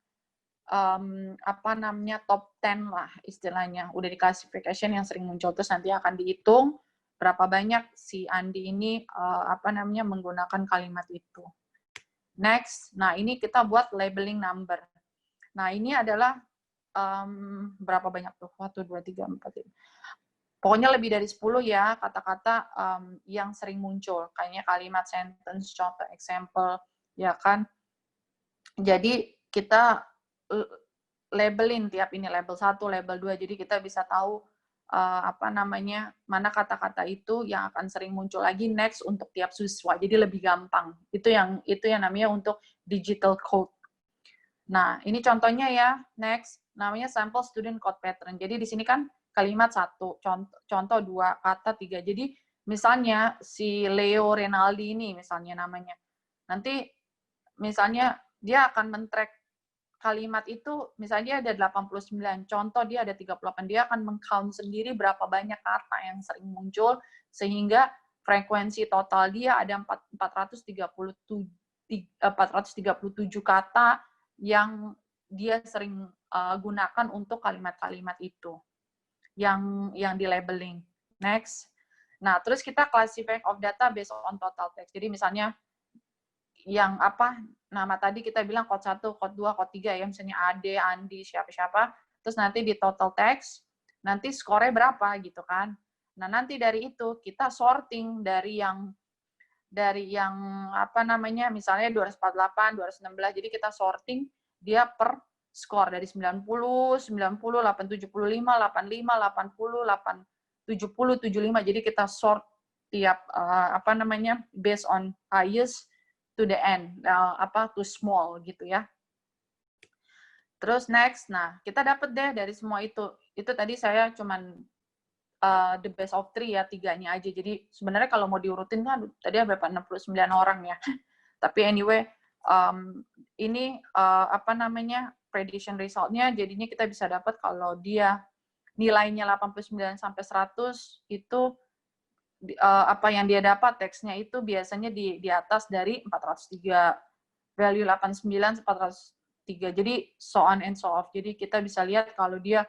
top 10 lah istilahnya. Udah di classification yang sering muncul. Terus nanti akan dihitung berapa banyak si Andi ini menggunakan kalimat itu. Next, nah ini kita buat labeling number. Nah, ini adalah berapa banyak tuh? 1, 2, 3, 4, 5. Pokoknya lebih dari 10 ya kata-kata yang sering muncul. Kayaknya kalimat, sentence, contoh, example, ya kan? Jadi kita labelin tiap ini, label 1, label 2. Jadi kita bisa tahu mana kata-kata itu yang akan sering muncul lagi next untuk tiap siswa. Jadi lebih gampang. Itu yang namanya untuk digital code. Nah, ini contohnya ya, next, namanya sample student code pattern. Jadi di sini kan kalimat 1, contoh 2, kata 3. Jadi misalnya si Leo Renaldi ini misalnya namanya. Nanti misalnya dia akan men-track kalimat itu, misalnya dia ada 89, contoh dia ada 38, dia akan meng-count sendiri berapa banyak kata yang sering muncul, sehingga frekuensi total dia ada 437 kata yang dia sering gunakan untuk kalimat-kalimat itu yang di labeling. Next. Nah, terus kita classifying of data based on total text. Jadi misalnya yang nama tadi kita bilang code 1, code 2, code 3 ya, misalnya Ade, Andi, siapa-siapa. Terus nanti di total text, nanti skornya berapa gitu kan. Nah, nanti dari itu kita sorting dari yang misalnya 248, 216. Jadi kita sorting dia per skor dari 90, 90, 875, 85, 80, 70, 75. Jadi kita sort tiap based on highest to the end, to small gitu ya. Terus next, nah kita dapat deh dari semua itu. Itu tadi saya cuman the best of three ya, 3-nya aja. Jadi sebenarnya kalau mau diurutin kan tadi ada berapa, 69 orang ya. Tapi anyway, ini apa namanya, prediction result-nya jadinya kita bisa dapat kalau dia nilainya 89 sampai 100 itu apa yang dia dapat teksnya itu biasanya di atas dari 403, value 89 403. Jadi so on and so off. Jadi kita bisa lihat kalau dia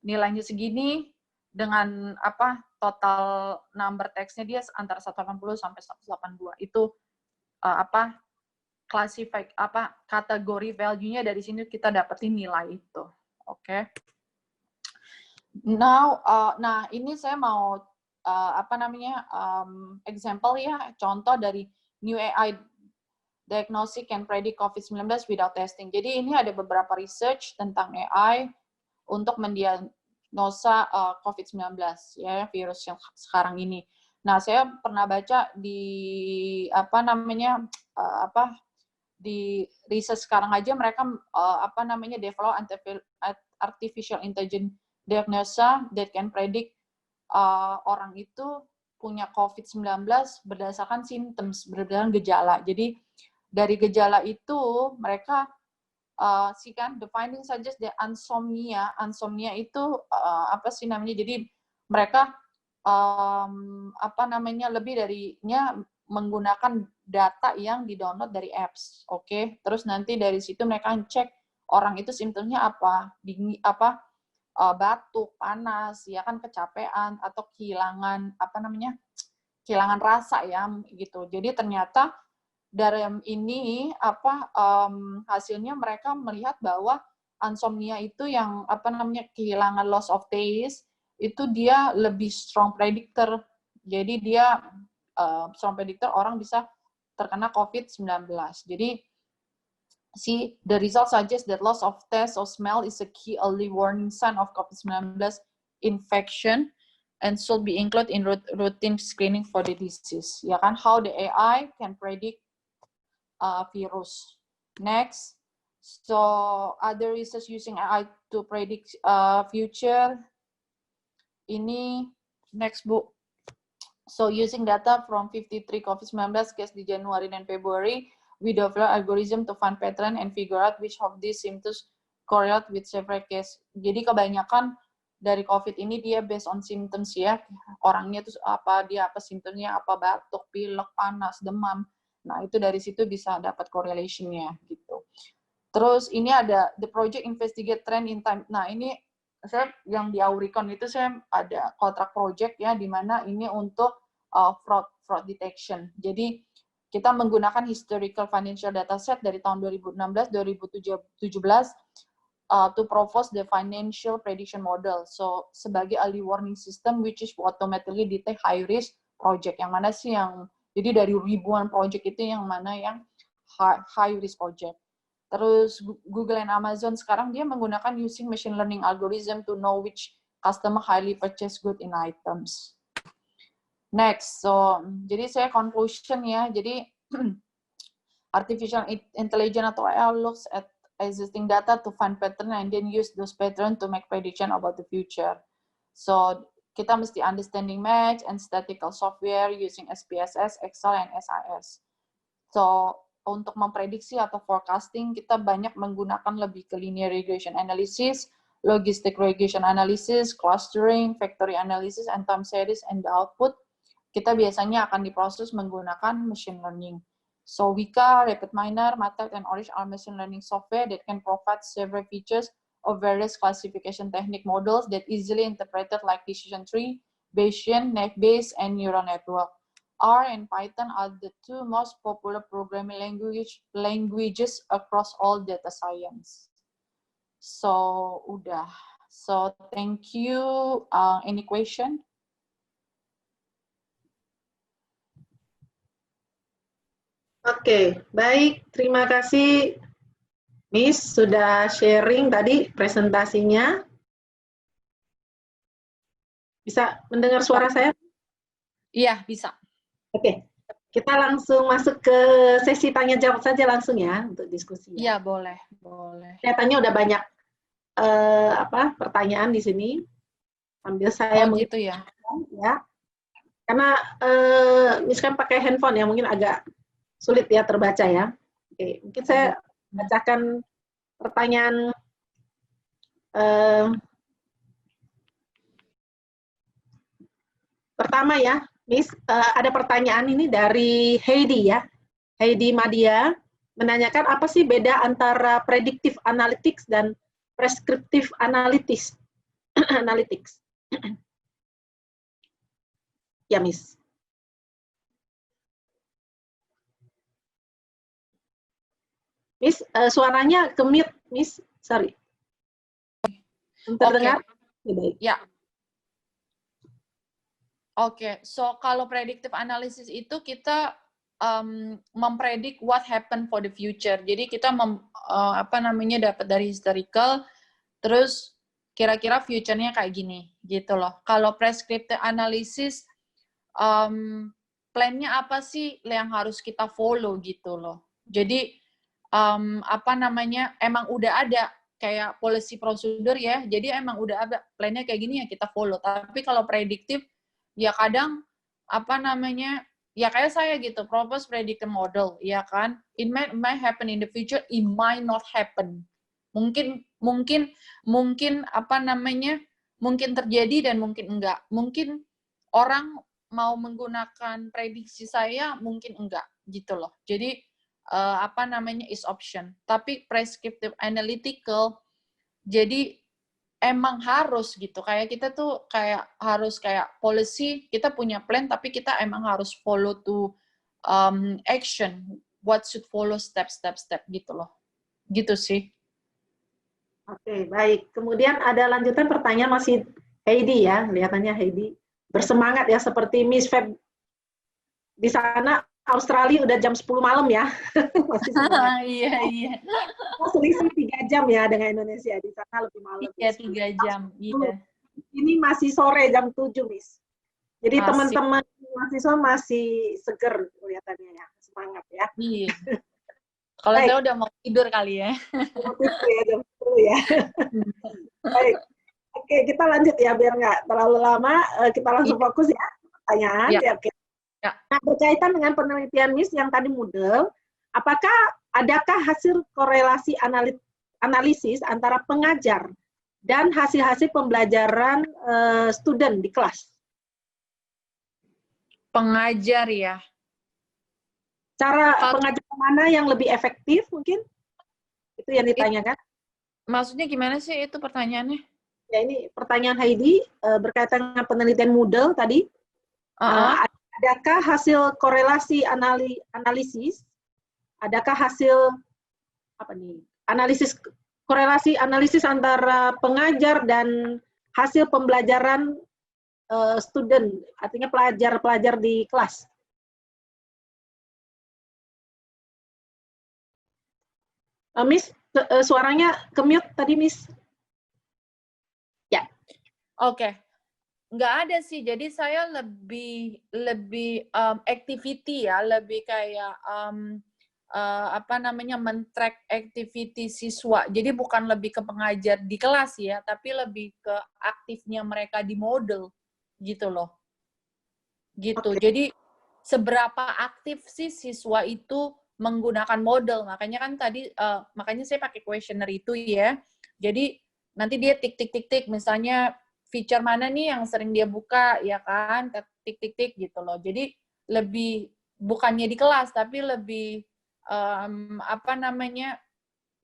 nilainya segini dengan apa total number teksnya dia antara 180 sampai 182. Itu apa classify apa kategori value-nya dari sini kita dapetin nilai itu. Oke. Now nah ini saya mau apa namanya example ya, contoh dari new AI diagnostic and predict COVID-19 without testing. Jadi ini ada beberapa research tentang AI untuk mendiagnosa COVID-19 ya, virus yang sekarang ini. Nah, saya pernah baca di apa namanya di research sekarang aja mereka apa namanya develop artificial intelligence diagnosa that can predict orang itu punya COVID-19 berdasarkan symptoms, berdasarkan gejala. Jadi dari gejala itu mereka the finding suggest that insomnia itu apa sih namanya? Jadi mereka apa namanya lebih darinya menggunakan data yang di-download dari apps, oke? Terus nanti dari situ mereka cek orang itu simptomnya apa, batuk, panas, ya kan kecapean atau kehilangan apa namanya, kehilangan rasa ya gitu. Jadi ternyata dari ini apa hasilnya mereka melihat bahwa insomnia itu yang apa namanya kehilangan loss of taste itu dia lebih strong predictor. Jadi dia strong predictor orang bisa terkena COVID-19. Jadi the results suggest that loss of taste or smell is a key early warning sign of COVID-19 infection and should be included in routine screening for the disease. Ya kan, how the AI can predict virus. Next, so other research using AI to predict future. Ini next book. So using data from 53 COVID-19 case di Januari dan February, we develop algorithm to find pattern and figure out which of these symptoms correlate with several case. Jadi kebanyakan dari COVID ini dia based on symptoms ya. Orangnya itu apa, dia apa simptomnya, apa batuk, pilek, panas, demam. Nah, itu dari situ bisa dapat correlation-nya gitu. Terus ini ada the project investigate trend in time. Nah, ini saya yang di Auricon itu saya ada kontrak project ya, di mana ini untuk fraud detection. Jadi kita menggunakan historical financial data set dari tahun 2016-2017 to propose the financial prediction model. So sebagai early warning system which is automatically detect high risk project. Yang mana sih yang jadi dari ribuan project itu yang mana yang high risk project. Terus Google and Amazon sekarang dia menggunakan using machine learning algorithm to know which customer highly purchase good in items. Next, so jadi saya conclusion ya. Jadi artificial intelligence atau AI looks at existing data to find pattern and then use those pattern to make prediction about the future. So kita mesti understanding match and statistical software using SPSS, Excel, and SIS. So untuk memprediksi atau forecasting, kita banyak menggunakan lebih ke linear regression analysis, logistic regression analysis, clustering, factory analysis, and time series, and the output. Kita biasanya akan diproses menggunakan machine learning. So Weka, RapidMiner, MATLAB, and Orange are machine learning software that can provide several features of various classification technique models that easily interpreted like decision tree, Bayesian, net-based, and neural network. R and Python are the two most popular programming languages across all data science. So, udah. So, thank you. Any question?
Oke, baik. Terima kasih, Miss, sudah sharing tadi presentasinya. Bisa mendengar suara saya?
Iya, bisa.
Oke, kita langsung masuk ke sesi tanya jawab saja langsung ya untuk diskusi.
Iya, boleh, boleh.
Kelihatannya udah banyak pertanyaan di sini. Sambil saya
Oh gitu ya.
ya. Karena misalkan pakai handphone ya mungkin agak sulit ya terbaca ya. Oke, mungkin saya bacakan pertanyaan pertama ya, Miss. Ada pertanyaan ini dari Heidi ya. Heidi Madia menanyakan apa sih beda antara predictive analytics dan prescriptive analytics? Analytics. Ya, Miss. Miss, suaranya ke-mute, Miss. Sorry. Terdengar?
Okay.
Baik.
Ya. Oke, so kalau predictive analysis itu kita mempredik what happen for the future. Jadi kita dapat dari historical, terus kira-kira future-nya kayak gini, gitu loh. Kalau prescriptive analysis, plan-nya apa sih yang harus kita follow gitu loh. Jadi emang udah ada kayak policy prosedur ya. Jadi emang udah ada plan-nya kayak gini ya kita follow. Tapi kalau prediktif ya kadang ya kayak saya gitu, propose predictive model, ya kan? It might happen in the future, it might not happen. Mungkin mungkin terjadi dan mungkin enggak. Mungkin orang mau menggunakan prediksi saya, mungkin enggak gitu loh. Jadi is option. Tapi prescriptive analytical, jadi emang harus gitu. Kayak kita tuh harus policy, kita punya plan, tapi kita emang harus follow to action. What should follow step gitu loh. Gitu sih.
Oke, baik. Kemudian ada lanjutan pertanyaan masih Heidi ya, kelihatannya Heidi. Bersemangat ya, seperti Miss Feb. Di sana Australia udah jam 10 malam ya. Masih semangat.
Iya.
Selisih 3 jam ya dengan Indonesia. Di sana lebih malam.
Iya, 3 jam. Iya.
Ini masih sore jam 7, Miss. Jadi teman-teman mahasiswa masih seger kelihatannya ya. Semangat ya.
Iya. Kalau saya udah mau tidur kali ya.
Mau tidur ya, jam 10 ya. Baik. Oke, kita lanjut ya biar nggak terlalu lama. Kita langsung fokus ya pertanyaan. Ya. Oke. Ya. Nah, berkaitan dengan penelitian Miss yang tadi Moodle, adakah hasil korelasi analisis antara pengajar dan hasil-hasil pembelajaran student di kelas?
Pengajar ya.
Cara pengajaran mana yang lebih efektif mungkin? Itu yang ditanyakan.
Maksudnya gimana sih itu pertanyaannya?
Ya, ini pertanyaan Heidi berkaitan dengan penelitian Moodle tadi. Adakah hasil korelasi analisis? Adakah hasil analisis antara pengajar dan hasil pembelajaran student, artinya pelajar-pelajar di kelas? Miss, suaranya ke-mute tadi, Miss. Ya.
Oke. Nggak ada sih, jadi saya lebih activity ya, lebih kayak men-track activity siswa. Jadi bukan lebih ke pengajar di kelas ya, tapi lebih ke aktifnya mereka di model gitu loh. Gitu. Okay. Jadi seberapa aktif sih siswa itu menggunakan model. Makanya kan tadi makanya saya pakai questionnaire itu ya. Jadi nanti dia tik misalnya feature mana nih yang sering dia buka, ya kan, tik gitu loh. Jadi lebih bukannya di kelas, tapi lebih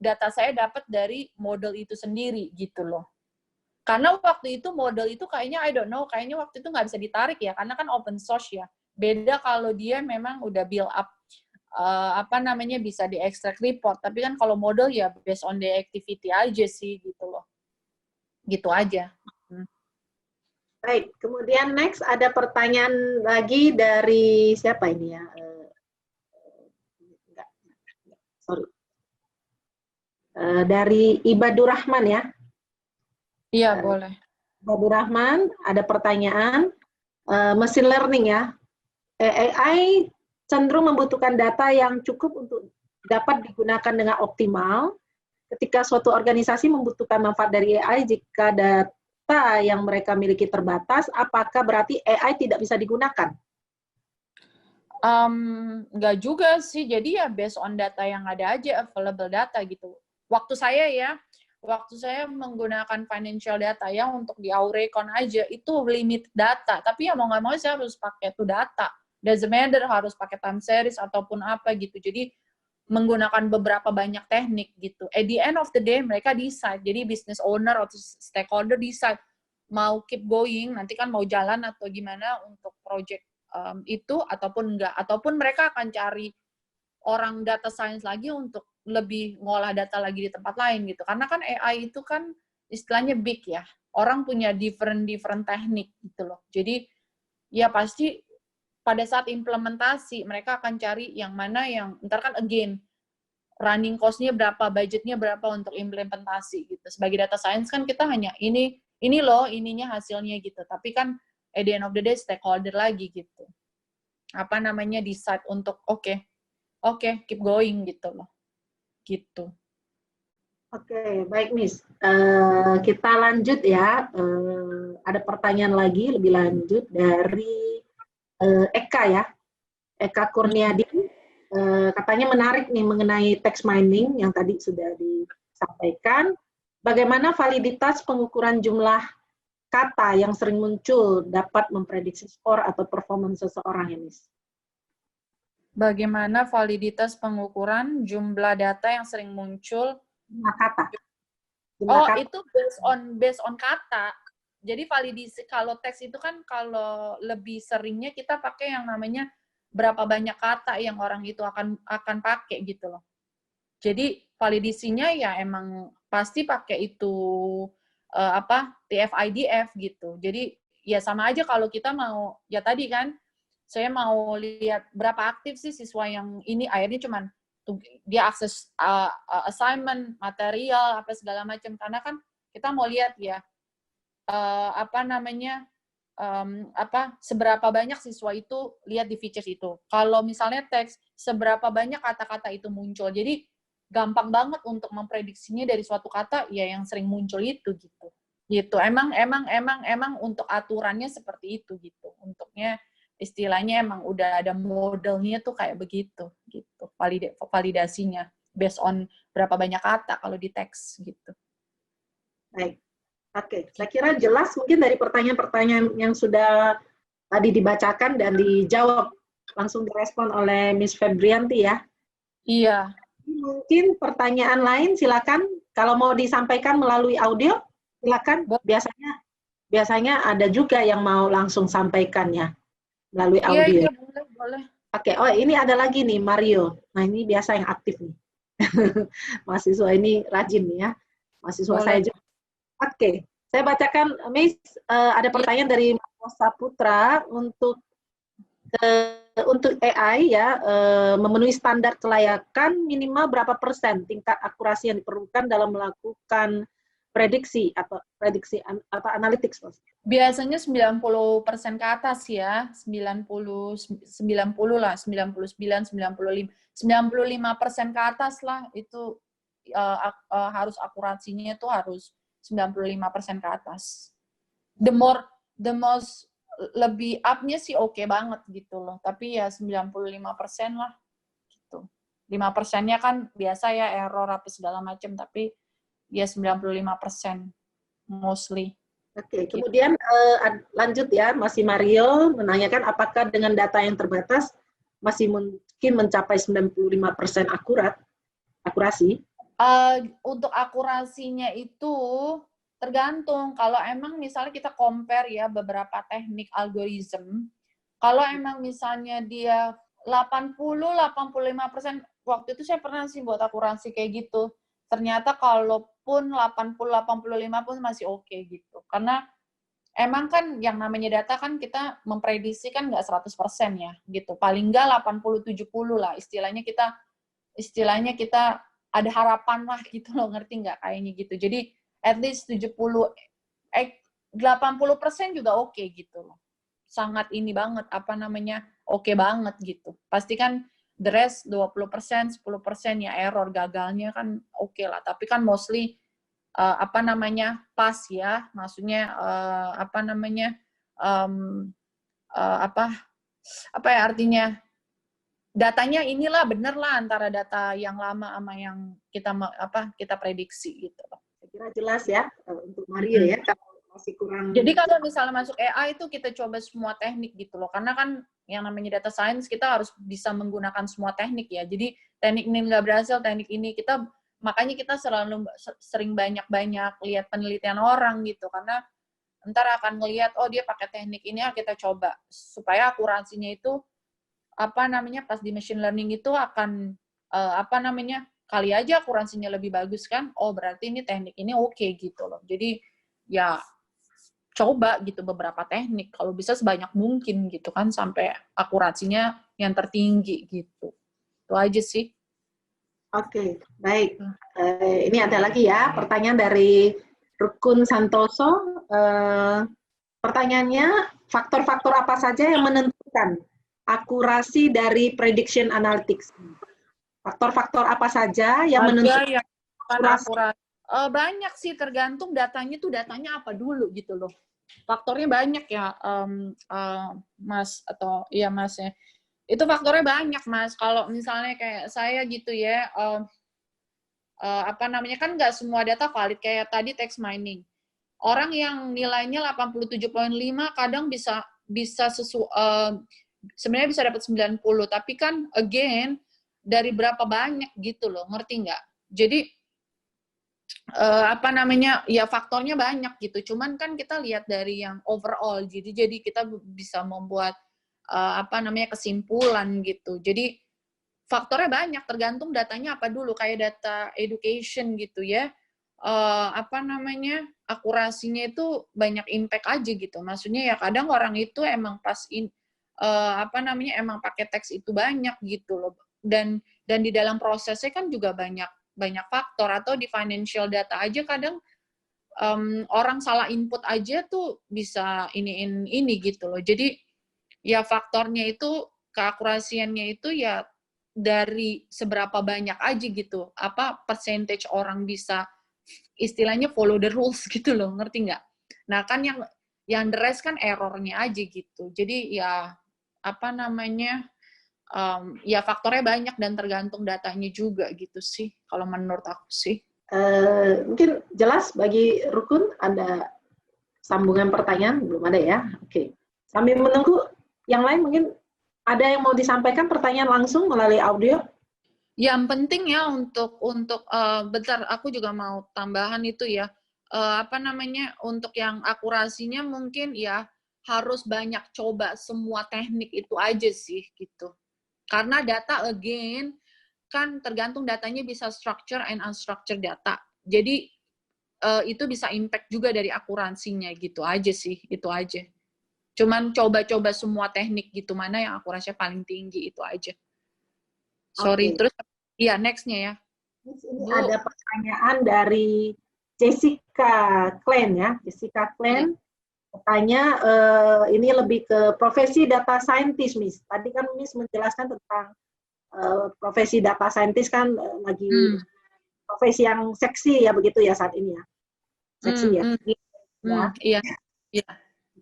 data saya dapat dari model itu sendiri gitu loh. Karena waktu itu model itu kayaknya kayaknya waktu itu nggak bisa ditarik ya, karena kan open source ya. Beda kalau dia memang udah build up bisa di-extract report. Tapi kan kalau model ya based on the activity aja sih gitu loh. Gitu aja.
Baik, kemudian next ada pertanyaan lagi dari siapa ini ya? Dari Ibadur Rahman ya?
Iya, boleh.
Ibadur Rahman, ada pertanyaan. Machine learning ya. AI cenderung membutuhkan data yang cukup untuk dapat digunakan dengan optimal. Ketika suatu organisasi membutuhkan manfaat dari AI, jika data yang mereka miliki terbatas, apakah berarti AI tidak bisa digunakan?
Nggak juga sih, jadi ya based on data yang ada aja, available data gitu. Waktu saya menggunakan financial data ya untuk di Aurecon aja, itu limit data. Tapi ya mau nggak mau saya harus pakai itu data. Doesn't matter harus pakai time series ataupun apa gitu. Jadi menggunakan beberapa banyak teknik gitu. At the end of the day, mereka decide. Jadi business owner atau stakeholder decide mau keep going, nanti kan mau jalan atau gimana untuk project itu ataupun enggak, ataupun mereka akan cari orang data science lagi untuk lebih ngolah data lagi di tempat lain gitu. Karena kan AI itu kan istilahnya big ya. Orang punya different teknik gitu loh. Jadi ya pasti pada saat implementasi mereka akan cari yang mana yang ntar kan again running cost-nya berapa, budgetnya berapa untuk implementasi gitu. Sebagai data science kan kita hanya ini loh ininya hasilnya gitu. Tapi kan at the end of the day stakeholder lagi gitu. Apa namanya decide untuk oke, keep going gitu loh. Gitu.
Oke, baik Miss. Kita lanjut ya. Ada pertanyaan lagi lebih lanjut dari Eka ya. Eka Kurniadi. Katanya menarik nih mengenai text mining yang tadi sudah disampaikan. Bagaimana validitas pengukuran jumlah kata yang sering muncul dapat memprediksi skor atau performance seseorang ya, Miss?
Bagaimana validitas pengukuran jumlah data yang sering muncul?
Jumlah kata.
Kata. Itu based on kata. Jadi validasi kalau teks itu kan kalau lebih seringnya kita pakai yang namanya berapa banyak kata yang orang itu akan pakai gitu loh. Jadi validasinya ya emang pasti pakai itu TF-IDF gitu. Jadi ya sama aja kalau kita mau ya tadi kan saya mau lihat berapa aktif sih siswa yang ini akhirnya cuman dia akses assignment, material apa segala macam karena kan kita mau lihat ya seberapa banyak siswa itu lihat di features itu. Kalau misalnya teks, seberapa banyak kata-kata itu muncul. Jadi gampang banget untuk memprediksinya dari suatu kata ya yang sering muncul itu gitu. Gitu. Emang untuk aturannya seperti itu gitu. Untuknya istilahnya emang udah ada modelnya tuh kayak begitu gitu. Validasinya based on berapa banyak kata kalau di teks gitu.
Baik. Oke, saya kira jelas mungkin dari pertanyaan-pertanyaan yang sudah tadi dibacakan dan dijawab langsung direspon oleh Miss Febrianti ya.
Iya.
Mungkin pertanyaan lain silakan kalau mau disampaikan melalui audio silakan. Biasanya ada juga yang mau langsung sampaikan ya melalui audio.
Iya, boleh.
Oke, oh ini ada lagi nih Mario. Nah ini biasa yang aktif nih. Mahasiswa ini rajin nih ya. Mahasiswa saya juga. Oke, saya bacakan, Miss, ada pertanyaan dari Mas Saputra untuk AI ya, memenuhi standar kelayakan minimal berapa persen tingkat akurasi yang diperlukan dalam melakukan prediksi atau analytics.
Biasanya 90% ke atas ya, 90 lah, 99, 95. 95% ke atas lah itu harus akurasinya itu harus 95% ke atas. The most lebih up-nya sih oke banget gitu loh. Tapi ya 95% lah gitu. 5%-nya kan biasa ya error apa segala macam, tapi ya 95% mostly.
Oke, kemudian lanjut ya, masih Mario menanyakan apakah dengan data yang terbatas masih mungkin mencapai 95% akurasi?
Untuk akurasinya itu tergantung. Kalau emang misalnya kita compare ya beberapa teknik algoritma, kalau emang misalnya dia 80-85%, waktu itu saya pernah sih buat akurasi kayak gitu. Ternyata kalaupun 80-85 pun masih oke gitu. Karena emang kan yang namanya data kan kita memprediksi kan nggak 100% ya gitu. Paling nggak 80-70 lah istilahnya kita ada harapan lah gitu loh, ngerti nggak kayaknya gitu. Jadi at least 80% juga oke gitu loh. Sangat ini banget, oke banget gitu. Pasti kan the rest 20%, 10% ya error gagalnya kan oke lah. Tapi kan mostly apa namanya pas ya, maksudnya apa namanya apa ya artinya, datanya inilah bener lah antara data yang lama sama yang kita prediksi gitu loh.
Saya kira jelas ya untuk Mario ya, kalau masih kurang.
Jadi kalau misalnya masuk AI itu kita coba semua teknik gitu loh, karena kan yang namanya data science kita harus bisa menggunakan semua teknik ya. Jadi teknik ini nggak berhasil, teknik ini makanya kita sering banyak-banyak lihat penelitian orang gitu, karena ntar akan ngelihat oh dia pakai teknik ini, kita coba supaya akurasinya itu apa namanya pas di machine learning itu akan apa namanya kali aja akurasinya lebih bagus kan, oh berarti ini teknik ini oke gitu loh. Jadi ya coba gitu beberapa teknik kalau bisa sebanyak mungkin gitu kan sampai akurasinya yang tertinggi gitu. Itu aja sih.
Oke, baik. Ini ada lagi ya pertanyaan dari Rukun Santoso. Pertanyaannya, faktor-faktor apa saja yang menentukan akurasi dari prediction analytics? Faktor-faktor apa saja yang menentukan akurasi?
Banyak sih, tergantung datanya apa dulu gitu loh. Faktornya banyak ya, Mas, atau iya Mas ya. Itu faktornya banyak, Mas. Kalau misalnya kayak saya gitu ya, apa namanya, kan nggak semua data valid, kayak tadi text mining. Orang yang nilainya 87,5 kadang sebenarnya bisa dapat 90, tapi kan again dari berapa banyak gitu loh, ngerti nggak? Jadi apa namanya, ya faktornya banyak gitu. Cuman kan kita lihat dari yang overall, jadi kita bisa membuat apa namanya kesimpulan gitu. Jadi faktornya banyak, tergantung datanya apa dulu. Kayak data education gitu ya. Apa namanya akurasinya itu banyak impact aja gitu. Maksudnya ya kadang orang itu emang apa namanya emang pakai teks itu banyak gitu loh. Dan di dalam prosesnya kan juga banyak faktor, atau di financial data aja kadang orang salah input aja tuh bisa ini gitu loh. Jadi ya faktornya itu keakurasiannya itu ya dari seberapa banyak aja gitu. Apa percentage orang bisa istilahnya follow the rules gitu loh, ngerti nggak? Nah kan yang the rest kan errornya aja gitu. Jadi ya apa namanya ya faktornya banyak dan tergantung datanya juga gitu sih kalau menurut aku sih.
Mungkin jelas bagi Rukun, ada sambungan pertanyaan? Belum ada ya? Oke. Sambil menunggu yang lain, mungkin ada yang mau disampaikan pertanyaan langsung melalui audio?
Yang penting ya untuk bentar aku juga mau tambahan itu ya, apa namanya, untuk yang akurasinya mungkin ya harus banyak coba semua teknik itu aja sih gitu. Karena data again kan tergantung datanya bisa structure and unstructured data. Jadi itu bisa impact juga dari akurasinya gitu aja sih, itu aja. Cuman coba-coba semua teknik gitu, mana yang akurasinya paling tinggi itu aja. Sorry, terus iya next-nya ya.
Ini ada pertanyaan dari Jessica Klein ya, Jessica Klein. Bertanya ini lebih ke profesi data scientist, Miss. Tadi kan Miss menjelaskan tentang profesi data scientist kan lagi profesi yang seksi ya begitu ya saat ini ya. Seksi ya.
Iya.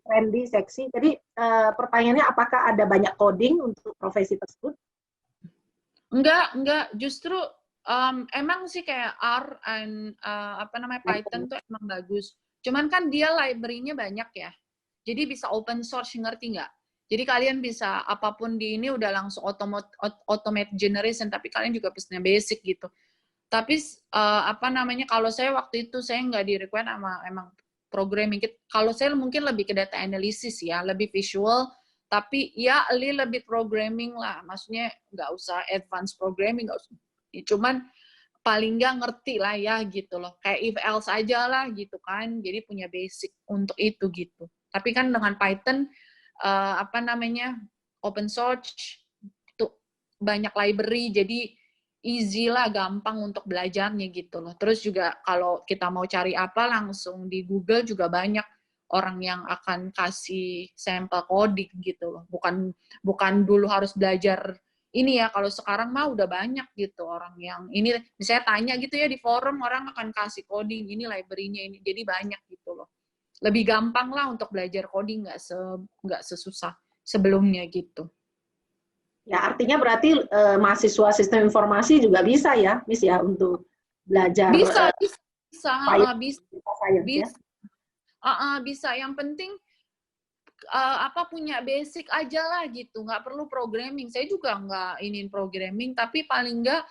Trendy, seksi. Jadi pertanyaannya apakah ada banyak coding untuk profesi tersebut?
Enggak, justru emang sih kayak R and apa namanya Python tuh emang bagus. Cuman kan dia library-nya banyak ya. Jadi bisa open source, ngerti nggak? Jadi kalian bisa apapun di ini udah langsung automate generation, tapi kalian juga punya basic gitu. Tapi apa namanya, kalau saya waktu itu saya nggak di-require sama emang programming. Kalau saya mungkin lebih ke data analysis ya, lebih visual, tapi ya lebih programming lah. Maksudnya nggak usah advanced programming, nggak usah. Cuman paling nggak ngerti lah ya gitu loh. Kayak if else aja lah gitu kan. Jadi punya basic untuk itu gitu. Tapi kan dengan Python, apa namanya, open source, itu banyak library, jadi easy lah, gampang untuk belajarnya gitu loh. Terus juga kalau kita mau cari apa, langsung di Google juga banyak orang yang akan kasih sampel coding gitu loh. Bukan dulu harus belajar ini ya, kalau sekarang mah udah banyak gitu orang yang ini, misalnya tanya gitu ya di forum, orang akan kasih coding, ini library-nya ini, jadi banyak gitu loh. Lebih gampang lah untuk belajar coding, nggak sesusah sebelumnya gitu.
Ya, artinya berarti mahasiswa sistem informasi juga bisa ya, Miss ya, untuk belajar
Bisa,
science ya.
Bisa. Yang penting punya basic aja lah gitu, nggak perlu programming. Saya juga nggak ingin programming, tapi paling nggak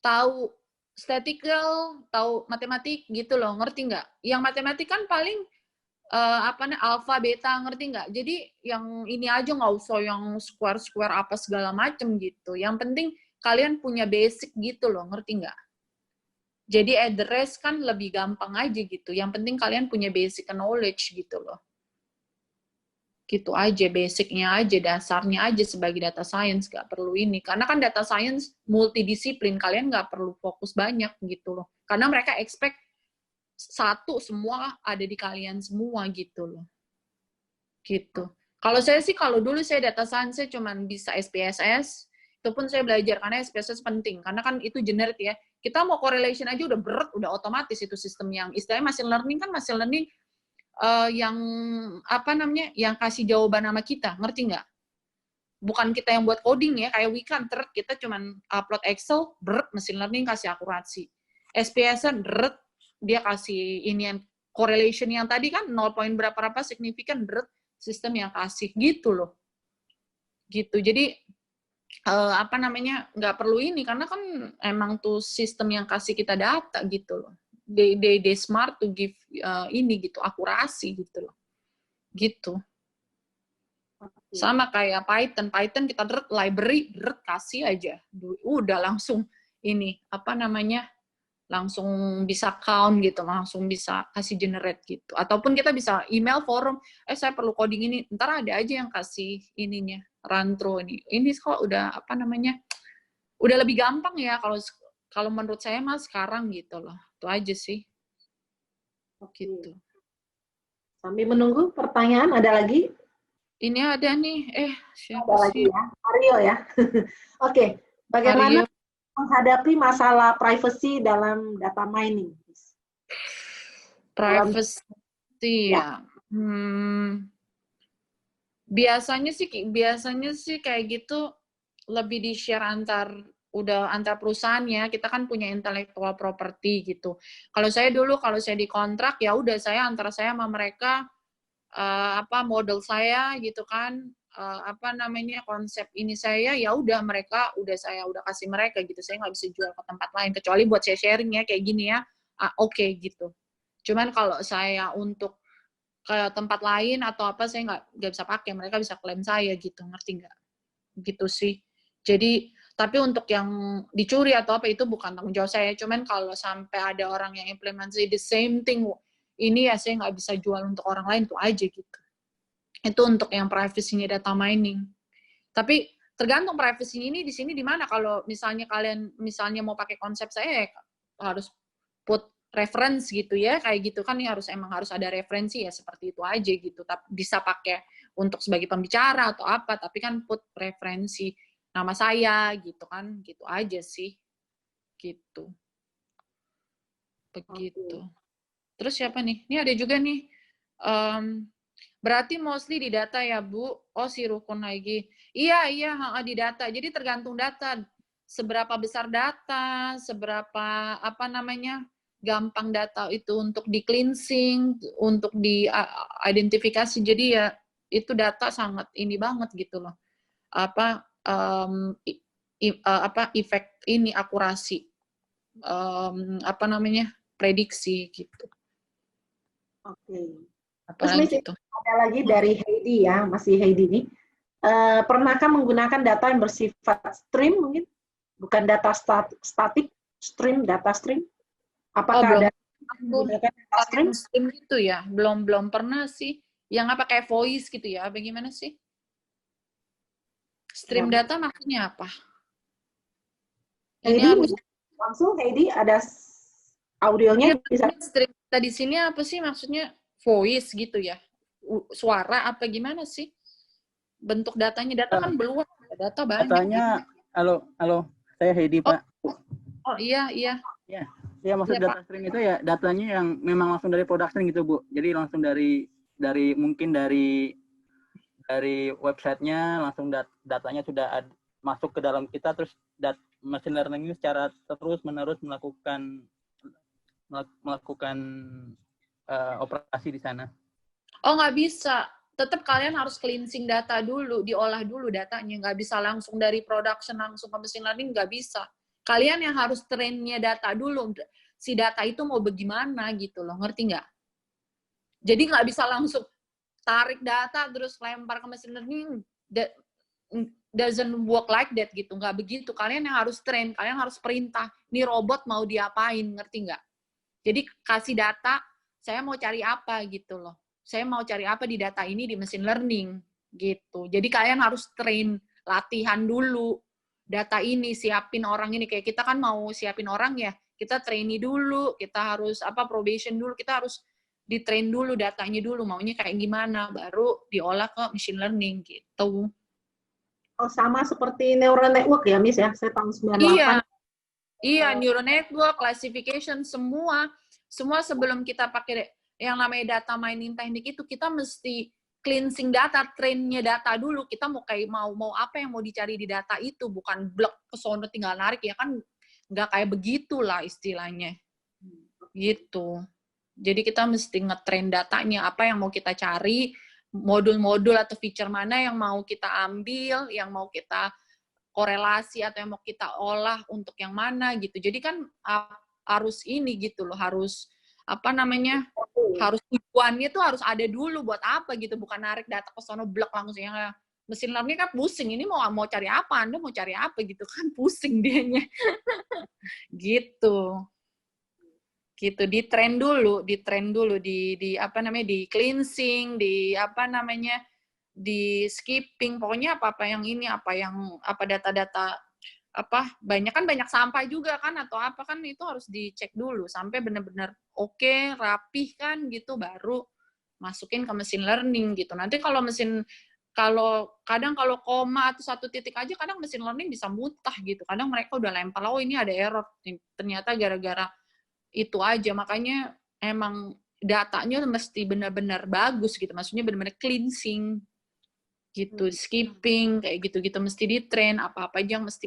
tahu statistical, tahu matematik gitu loh, ngerti nggak? Yang matematik kan paling alpha, beta, ngerti nggak? Jadi yang ini aja, nggak usah yang square apa segala macem gitu. Yang penting kalian punya basic gitu loh, ngerti nggak? Jadi address kan lebih gampang aja gitu. Yang penting kalian punya basic knowledge gitu loh. Gitu aja, basicnya aja, dasarnya aja sebagai data science, nggak perlu ini. Karena kan data science multidisiplin, kalian nggak perlu fokus banyak gitu loh. Karena mereka expect satu semua ada di kalian semua gitu loh. Gitu. Kalau saya sih, kalau dulu saya data science, saya cuma bisa SPSS, itu pun saya belajar karena SPSS penting, karena kan itu generate ya. Kita mau correlation aja udah berat, udah otomatis itu sistem yang istilahnya machine learning kan, machine learning yang yang kasih jawaban sama kita, ngerti nggak? Bukan kita yang buat coding ya, kayak Wika, kita cuman upload Excel, machine learning kasih akurasi. SPSS, dia kasih ini yang correlation yang tadi kan 0 poin berapa signifikan, sistem yang kasih gitu loh. Gitu. Jadi nggak perlu ini, karena kan emang tuh sistem yang kasih kita data gitu loh. They smart to give ini gitu, akurasi gitu loh. Gitu. Sama kayak Python kita library kasih aja. Udah langsung ini langsung bisa count gitu, langsung bisa kasih generate gitu. Ataupun kita bisa email forum, saya perlu coding ini, ntar ada aja yang kasih ininya, run through ini. Ini kok udah udah lebih gampang ya kalau menurut saya mah sekarang gitu loh. Itu aja sih. Gitu.
Sambil menunggu pertanyaan, ada lagi?
Ini ada nih, siapa
ada
sih?
lagi ya, Mario ya. Oke, bagaimana
Mario
menghadapi masalah privacy dalam data mining?
Privacy ya. Biasanya sih kayak gitu lebih di-share antar perusahaannya. Kita kan punya intellectual property gitu. Kalau saya dikontrak ya udah, antara saya sama mereka model saya gitu kan, konsep ini saya, ya udah mereka saya udah kasih mereka gitu. Saya nggak bisa jual ke tempat lain kecuali buat saya sharing ya kayak gini ya. Oke gitu. Cuman kalau saya untuk ke tempat lain atau saya nggak bisa pakai, mereka bisa klaim saya gitu, ngerti nggak? Gitu sih. Jadi, tapi untuk yang dicuri atau itu bukan tanggung jawab saya. Cuman kalau sampai ada orang yang implementasi the same thing, ini ya saya nggak bisa jual untuk orang lain, tuh aja gitu. Itu untuk yang privacy-nya data mining. Tapi tergantung privacy ini di sini di mana. Kalau misalnya kalian mau pakai konsep saya, harus put reference gitu ya, kayak gitu kan, harus ada referensi ya, seperti itu aja gitu. Tapi bisa pakai untuk sebagai pembicara atau apa, tapi kan put referensi nama saya gitu kan, gitu aja sih. Gitu. Begitu. Terus siapa nih? Ini ada juga nih. Berarti mostly di data ya, Bu? Oh, si Rukun lagi. Iya, di data. Jadi tergantung data. Seberapa besar data, seberapa gampang data itu untuk di cleansing, untuk di identifikasi. Jadi ya itu data sangat ini banget gitu loh. Efek ini akurasi. Prediksi gitu.
Oke.
Terus
gitu. Ada lagi dari Heidi ya, masih Heidi nih. Pernahkah menggunakan data yang bersifat stream mungkin? Bukan data statik, data stream? Apakah ada
menggunakan data stream gitu ya? Belum pernah sih. Yang kayak voice gitu ya? Bagaimana sih? Stream data maksudnya apa?
Ini harus langsung Heidi ada audionya bisa.
Stream data di sini apa sih maksudnya? Voice gitu ya? Suara apa gimana sih? Bentuk datanya, data kan beruang Data banyak.
Datanya, halo, saya Heidi, Pak.
Oh iya.
Ya, maksud data stream itu ya datanya yang memang langsung dari production gitu, Bu. Jadi langsung dari mungkin dari websitenya langsung datanya sudah masuk ke dalam kita, terus machine learning ini secara terus-menerus melakukan operasi di sana.
Oh, nggak bisa. Tetap kalian harus cleansing data dulu, diolah dulu datanya. Nggak bisa langsung dari production langsung ke machine learning, nggak bisa. Kalian yang harus trainnya data dulu. Si data itu mau bagaimana gitu loh, ngerti nggak? Jadi nggak bisa langsung tarik data terus lempar ke machine learning. That doesn't work like that gitu, nggak begitu. Kalian yang harus train, kalian harus perintah. Ini robot mau diapain, ngerti nggak? Jadi kasih data, saya mau cari apa gitu loh. Saya mau cari apa di data ini di machine learning gitu. Jadi kalian harus train, latihan dulu data ini, siapin orang ini. Kayak kita kan mau siapin orang ya, kita trainee dulu, kita harus probation dulu, kita harus di-train dulu datanya dulu, maunya kayak gimana, baru diolah ke machine learning gitu.
Oh, sama seperti neural network ya, Miss ya? Saya tahun 98.
Iya, neural network, classification, semua sebelum kita pakai yang namanya data mining teknik itu, kita mesti cleansing data, trainnya data dulu. Kita mau apa yang mau dicari di data itu, bukan blok kesono tinggal narik ya kan, nggak kayak begitulah istilahnya. Gitu. Jadi kita mesti nge-train datanya, apa yang mau kita cari, modul-modul atau feature mana yang mau kita ambil, yang mau kita korelasi atau yang mau kita olah untuk yang mana gitu. Jadi kan harus ini gitu loh, harus harus tujuannya tuh harus ada dulu buat apa gitu, bukan narik data ke sono blok langsung. Yang mesin learning kan pusing, ini mau cari apa, Anda mau cari apa gitu kan, pusing dianya. Gitu di train dulu, di cleansing, di skipping, pokoknya apa yang ini, data-data banyak sampah juga kan atau apa kan, itu harus dicek dulu sampai benar-benar oke, rapih kan gitu, baru masukin ke machine learning gitu. Nanti kalau kadang koma atau satu titik aja kadang machine learning bisa mutah gitu. Kadang mereka udah lempar, oh ini ada error, ternyata gara-gara itu aja. Makanya emang datanya mesti benar-benar bagus gitu, maksudnya benar-benar cleansing gitu, skipping kayak gitu-gitu mesti di-train, apa-apa aja yang mesti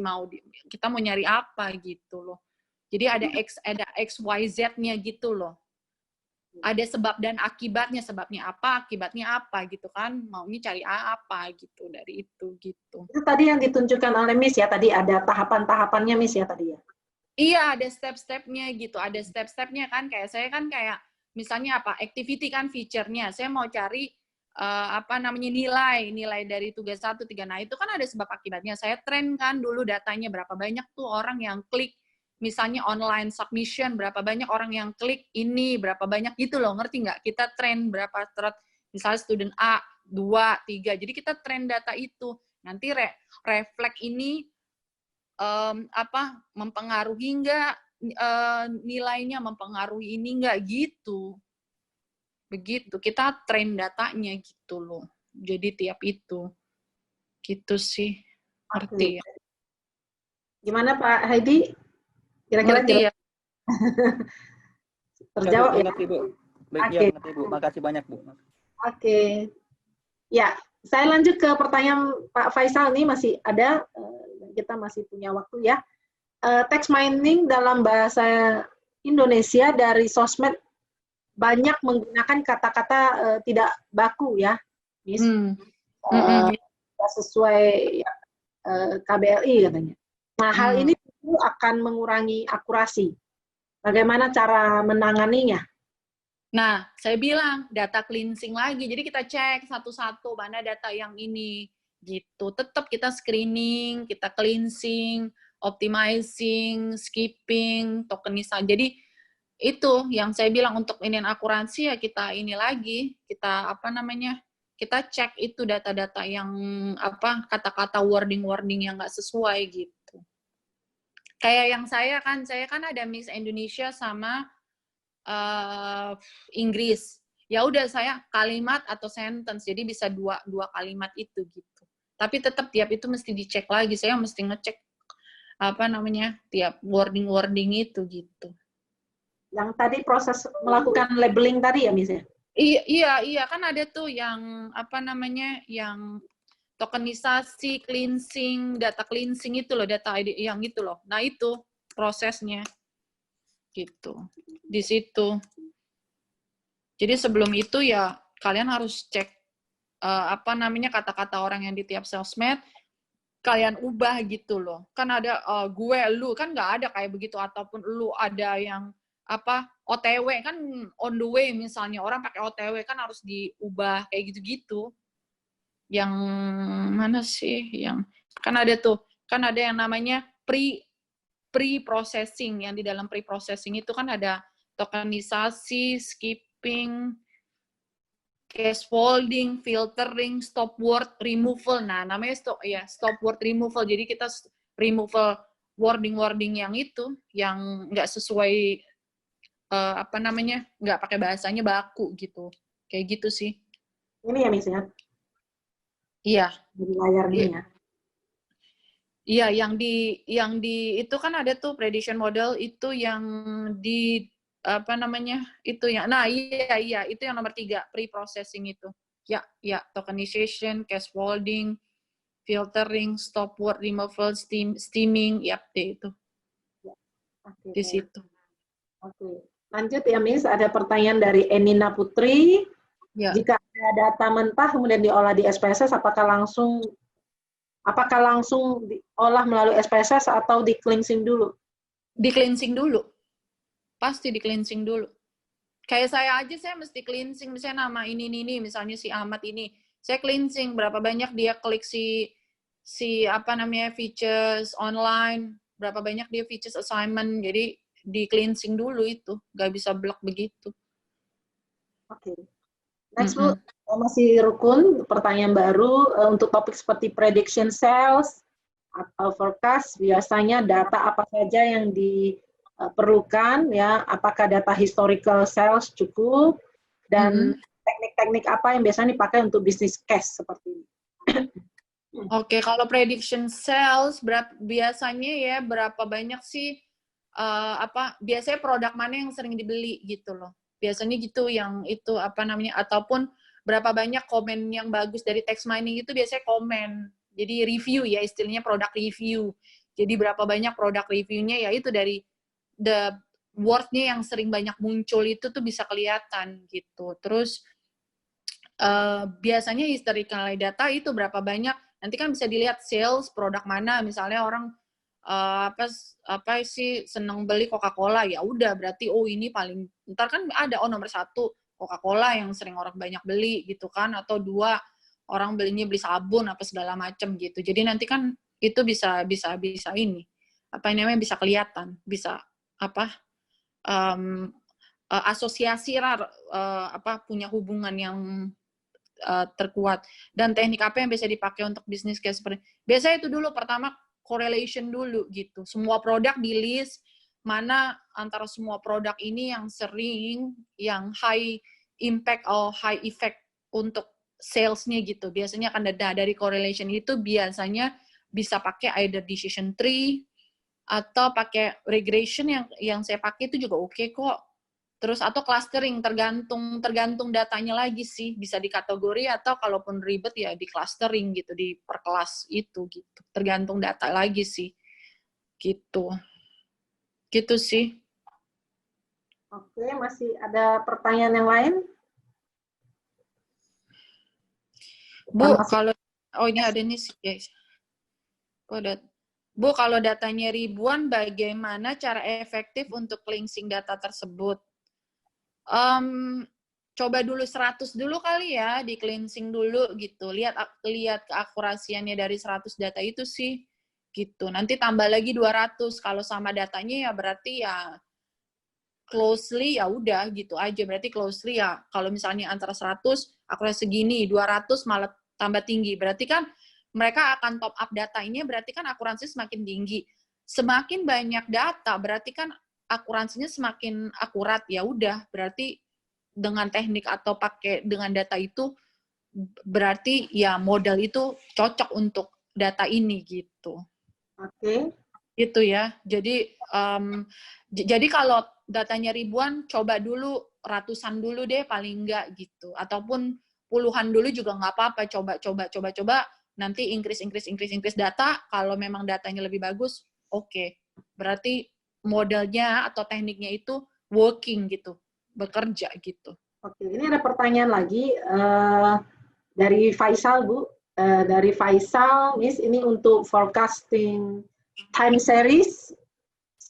kita mau nyari apa gitu loh. Jadi ada X, Y, Z-nya gitu loh. Ada sebab dan akibatnya, sebabnya apa, akibatnya apa gitu kan, maunya cari apa gitu dari itu gitu.
Itu tadi yang ditunjukkan oleh Miss ya, tadi ada tahapan-tahapannya Miss ya tadi ya?
Iya, ada step-stepnya gitu, ada step-stepnya kan, kayak saya kan kayak misalnya activity kan feature-nya, saya mau cari nilai dari tugas 1, 3. Nah, itu kan ada sebab akibatnya. Saya train kan dulu datanya, berapa banyak tuh orang yang klik, misalnya online submission, berapa banyak orang yang klik ini, berapa banyak gitu loh, ngerti nggak? Kita train berapa misalnya student A, 2, 3. Jadi kita train data itu. Nanti refleks ini mempengaruhi nggak nilainya, mempengaruhi ini nggak gitu. Begitu, kita train datanya gitu loh. Jadi tiap itu. Gitu sih. Ngerti ya.
Gimana Pak Heidi? Kira-kira
ngerti ya?
Terjawab ya?
Ngerti, Bu. Baik,
Oke.
ya, ngerti, Bu. Makasih banyak, Bu.
Oke. Ya, saya lanjut ke pertanyaan Pak Faisal nih, masih ada, kita masih punya waktu ya. Text mining dalam bahasa Indonesia dari sosmed banyak menggunakan kata-kata tidak baku ya, Miss. Sesuai KBLI katanya. Nah, hal ini tentu akan mengurangi akurasi. Bagaimana cara menanganinya?
Nah, saya bilang data cleansing lagi. Jadi kita cek satu-satu mana data yang ini gitu. Tetap kita screening, kita cleansing, optimizing, skipping, tokenisasi. Jadi itu yang saya bilang untuk ini akurasi ya kita ini lagi, kita kita cek itu data-data yang kata-kata wording yang nggak sesuai gitu. Kayak yang saya kan ada Miss Indonesia sama Inggris. Ya udah saya kalimat atau sentence, jadi bisa dua kalimat itu gitu. Tapi tetap tiap itu mesti dicek lagi. Saya mesti ngecek tiap wording itu gitu.
Yang tadi proses melakukan labeling tadi ya, Miss ya?
Iya, kan ada tuh yang yang tokenisasi, cleansing, data cleansing itu loh, data ID yang itu loh. Nah, itu prosesnya. Gitu. Di situ. Jadi sebelum itu ya kalian harus cek kata-kata orang yang di tiap sosmed, kalian ubah gitu loh. Kan ada gue, lu, kan nggak ada kayak begitu. Ataupun lu ada yang OTW, kan on the way misalnya. Orang pakai OTW kan harus diubah kayak gitu-gitu. Yang mana sih? Yang kan ada yang namanya pre-processing. Yang di dalam pre-processing itu kan ada tokenisasi, skipping, case folding, filtering, stop word removal. Nah, namanya stop word removal. Jadi kita removal wording yang itu, yang nggak sesuai nggak pakai bahasanya baku gitu. Kayak gitu sih.
Ini ya, Miss ya?
Iya.
Di layarnya ya.
Iya, yang di itu kan ada tuh prediction model itu yang di itu ya. Nah, iya, itu yang nomor 3, pre-processing itu. Ya, tokenization, case folding, filtering, stop word removal, steaming, itu.
Oke.
Di situ.
Oke. Lanjut ya, Miss, ada pertanyaan dari Enina Putri. Ya. Jika ada data mentah kemudian diolah di SPSS, apakah langsung diolah melalui SPSS atau di cleansing dulu?
Di cleansing dulu. Pasti di cleansing dulu. Kayak saya mesti cleansing, misalnya nama ini, misalnya si Ahmad ini. Saya cleansing, berapa banyak dia klik si features online, berapa banyak dia features assignment, jadi di cleansing dulu itu, nggak bisa blok begitu.
Oke. Next, Bu, masih Rukun, pertanyaan baru untuk topik seperti prediction sales atau forecast, biasanya data apa saja yang diperlukan, ya, apakah data historical sales cukup, dan teknik-teknik apa yang biasanya dipakai untuk bisnis case seperti ini.
Oke, kalau prediction sales biasanya berapa banyak sih biasanya produk mana yang sering dibeli gitu loh. Biasanya gitu yang itu ataupun berapa banyak komen yang bagus dari text mining itu biasanya komen. Jadi review ya, istilahnya produk review. Jadi berapa banyak produk reviewnya ya itu dari the word-nya yang sering banyak muncul itu tuh bisa kelihatan gitu. Terus biasanya historical data itu berapa banyak, nanti kan bisa dilihat sales produk mana, misalnya orang apa sih seneng beli Coca-Cola, ya udah berarti ini paling, ntar kan ada nomor 1 Coca-Cola yang sering orang banyak beli gitu kan, atau 2 orang beli sabun apa segala macem gitu. Jadi nanti kan itu bisa ini bisa kelihatan, bisa asosiasi punya hubungan yang terkuat. Dan teknik apa yang bisa dipakai untuk bisnis case seperti biasanya itu dulu, pertama correlation dulu gitu. Semua produk di list, mana antara semua produk ini yang sering, yang high impact atau high effect untuk sales-nya gitu. Biasanya akan dari correlation itu biasanya bisa pakai either decision tree atau pakai regression yang saya pakai itu juga oke kok. Terus atau clustering, tergantung datanya lagi sih, bisa dikategori atau kalaupun ribet ya di clustering gitu, di per kelas itu gitu. Tergantung data lagi sih. Gitu. Gitu sih.
Oke, masih ada pertanyaan yang lain?
Bu, kalau ini ada nih sih, guys. Bu, kalau datanya ribuan, bagaimana cara efektif untuk cleansing data tersebut? Coba dulu 100 dulu kali ya, di cleansing dulu gitu. Lihat keakurasiannya dari 100 data itu sih gitu. Nanti tambah lagi 200. Kalau sama datanya ya berarti ya closely ya udah gitu aja. Berarti closely ya kalau misalnya antara 100 akurasi segini, 200 malah tambah tinggi. Berarti kan mereka akan top up data ini, berarti kan akurasi semakin tinggi. Semakin banyak data berarti kan akurasinya semakin akurat, ya udah berarti dengan teknik atau pakai dengan data itu berarti ya model itu cocok untuk data ini gitu.
Oke.
Gitu ya. Jadi jadi kalau datanya ribuan, coba dulu ratusan dulu deh paling enggak gitu. Ataupun puluhan dulu juga nggak apa-apa. Coba. Nanti increase data. Kalau memang datanya lebih bagus, oke. Berarti modelnya atau tekniknya itu working gitu, bekerja gitu.
Oke, ini ada pertanyaan lagi dari Faisal, Bu. Dari Faisal, Miss, ini untuk forecasting time series,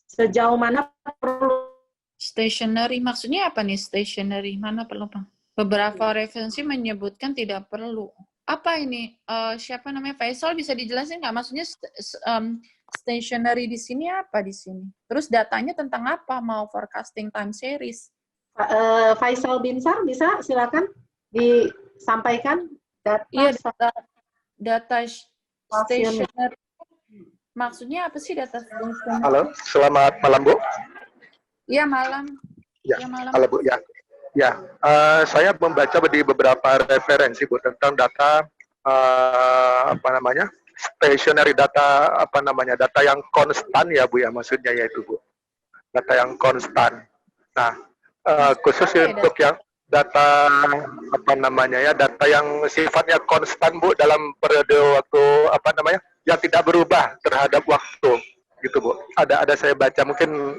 sejauh mana perlu?
Stationary, maksudnya apa nih stationary? Mana perlu, Bang? Beberapa referensi menyebutkan tidak perlu. Apa ini? Siapa namanya? Faisal, bisa dijelasin nggak? Maksudnya stationary di sini apa di sini? Terus datanya tentang apa? Mau forecasting time series?
Faisal Binsar, bisa silakan disampaikan data.
Iya, data stationary. Maksudnya apa sih data stationary?
Halo, selamat malam, Bu.
Iya, malam.
Ya,
malam.
halo, Bu. Ya, saya membaca di beberapa referensi, Bu, tentang data stationary data, data yang konstan ya, Bu, ya, maksudnya yaitu, Bu, data yang konstan. Nah, khusus untuk yang data data yang sifatnya konstan, Bu, dalam periode waktu yang tidak berubah terhadap waktu, gitu, Bu. Ada saya baca, mungkin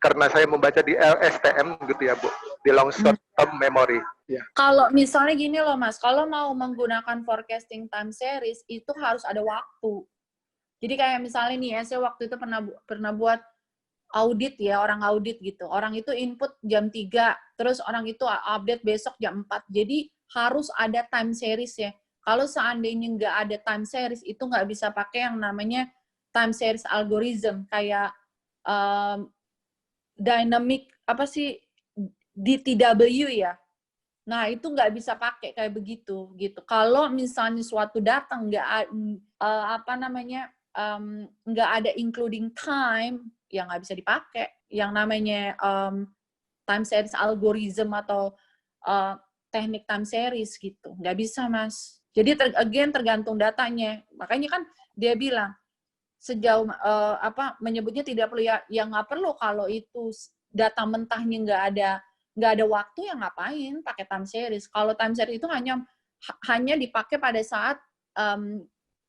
karena saya membaca di LSTM gitu ya, Bu, di long short term memory. Ya.
Kalau misalnya gini loh, Mas, kalau mau menggunakan forecasting time series itu harus ada waktu. Jadi kayak misalnya nih, saya waktu itu pernah buat audit ya, orang audit gitu. Orang itu input jam 3, terus orang itu update besok jam 4. Jadi harus ada time series ya. Kalau seandainya nggak ada time series, itu nggak bisa pakai yang namanya time series algorithm, kayak dynamic, DTW ya. Nah, itu nggak bisa pakai kayak begitu gitu. Kalau misalnya suatu data nggak ada including time, ya nggak bisa dipakai. Yang namanya time series algorithm atau teknik time series gitu. Nggak bisa, Mas. Jadi tergantung datanya. Makanya kan dia bilang sejauh menyebutnya tidak perlu, ya nggak perlu. Kalau itu data mentahnya nggak ada waktu, ya ngapain pakai time series. Kalau time series itu hanya dipakai pada saat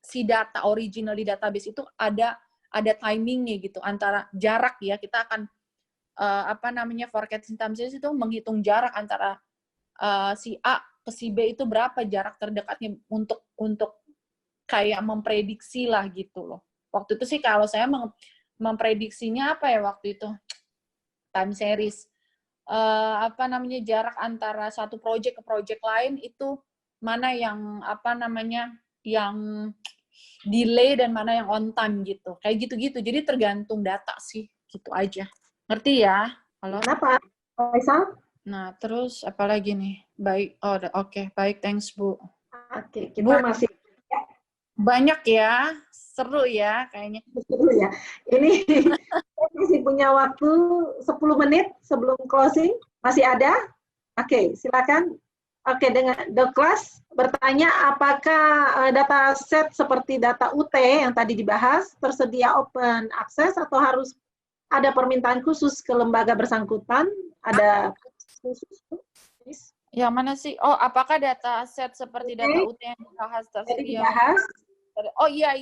si data original di database itu ada timingnya gitu, antara jarak ya, kita akan forecasting time series itu menghitung jarak antara si A ke si B itu berapa jarak terdekatnya untuk kayak memprediksi lah gitu loh. Waktu itu sih kalau saya memprediksinya apa ya waktu itu, time series. Jarak antara satu project ke project lain itu mana yang yang delay dan mana yang on time gitu. Kayak gitu-gitu. Jadi tergantung data sih, gitu aja. Ngerti ya? Halo?
Kenapa, Faisal?
Nah, terus apa lagi nih? Baik. Oh, oke. Baik, thanks, Bu.
Oke, kita masih
banyak ya. Seru ya kayaknya.
Seru ya. Ini masih punya waktu 10 menit sebelum closing. Masih ada? Oke, silakan. Oke, dengan Douglas bertanya, apakah data set seperti data UT yang tadi dibahas tersedia open access atau harus ada permintaan khusus ke lembaga bersangkutan? Ada khusus?
Yang mana sih? Oh, apakah data set seperti data UT yang dibahas tersedia? Oh iya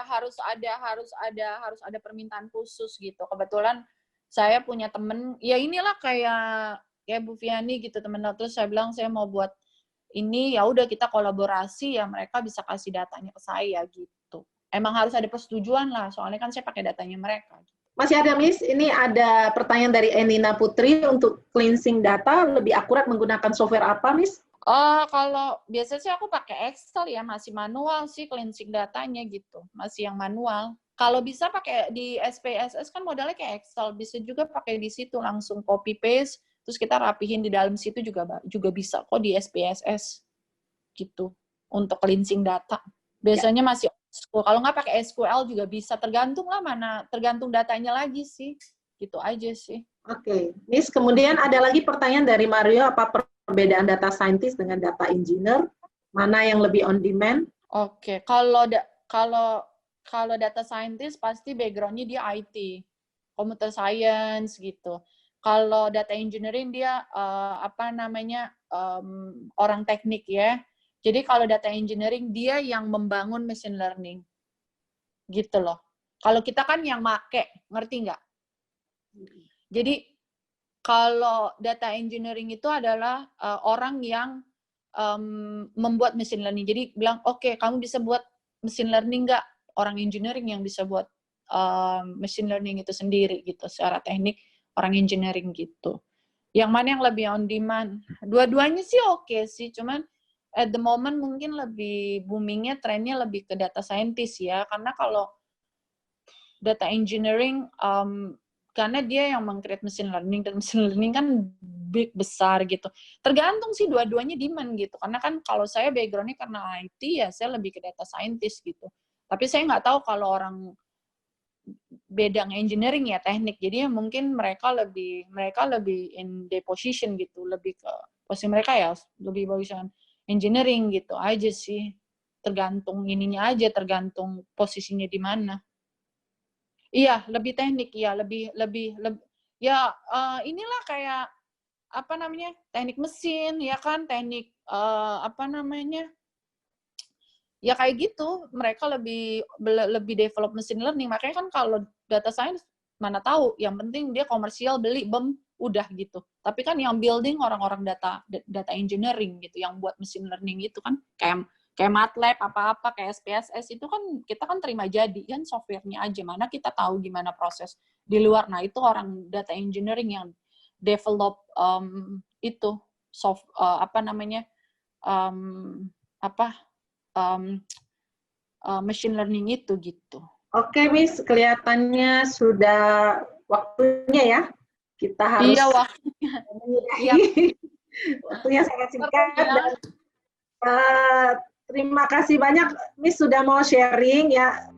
harus ada permintaan khusus gitu. Kebetulan saya punya temen, ya inilah kayak Bu Fiani gitu, temen, terus saya bilang saya mau buat ini, ya udah kita kolaborasi, ya mereka bisa kasih datanya ke saya gitu. Emang harus ada persetujuan lah, soalnya kan saya pakai datanya mereka.
Masih ada, Miss, ini ada pertanyaan dari Enina Putri, untuk cleansing data lebih akurat menggunakan software apa, Miss?
Kalau biasanya sih aku pakai Excel ya, masih manual sih cleansing datanya gitu, masih yang manual. Kalau bisa pakai di SPSS kan modelnya kayak Excel, bisa juga pakai di situ langsung copy paste, terus kita rapihin di dalam situ juga bisa kok di SPSS gitu untuk cleansing data. Biasanya masih SQL, kalau nggak pakai SQL juga bisa, tergantung datanya lagi sih, gitu aja sih.
Oke, Miss, kemudian ada lagi pertanyaan dari Mario, apa perbedaan data scientist dengan data engineer? Mana yang lebih on demand?
Oke, kalau data scientist pasti background-nya dia IT, computer science gitu. Kalau data engineering dia orang teknik ya. Jadi kalau data engineering dia yang membangun machine learning. Gitu loh. Kalau kita kan yang make, ngerti nggak? Jadi kalau data engineering itu adalah orang yang membuat machine learning. Jadi bilang, oke, kamu bisa buat machine learning nggak? Orang engineering yang bisa buat machine learning itu sendiri gitu. Secara teknik orang engineering gitu. Yang mana yang lebih on demand? Dua-duanya sih oke sih, cuman at the moment mungkin lebih boomingnya trennya lebih ke data scientist ya. Karena kalau data engineering karena dia yang meng-create machine learning, dan machine learning kan besar gitu. Tergantung sih dua-duanya demand gitu. Karena kan kalau saya background-nya karena IT ya saya lebih ke data scientist gitu. Tapi saya nggak tahu kalau orang bidang engineering ya teknik. Jadi mungkin mereka lebih in the position gitu, lebih ke posisi mereka ya lebih bagusan engineering gitu aja sih. Tergantung ininya aja, tergantung posisinya di mana. Iya, lebih teknik ya, lebih ya inilah kayak apa namanya? Teknik mesin ya kan, teknik ya kayak gitu, mereka lebih develop machine learning. Makanya kan kalau data science mana tahu, yang penting dia komersial beli udah gitu. Tapi kan yang building orang-orang data engineering gitu, yang buat machine learning itu kan kayak MATLAB apa-apa kayak SPSS itu kan kita kan terima jadi kan softwarenya aja, mana kita tahu gimana proses di luar. Nah, itu orang data engineering yang develop itu machine learning itu gitu.
Oke, Miss, kelihatannya sudah waktunya ya. Kita harus
waktunya.
Iya. Waktunya sangat singkat. Dan, terima kasih banyak, Miss, sudah mau sharing ya.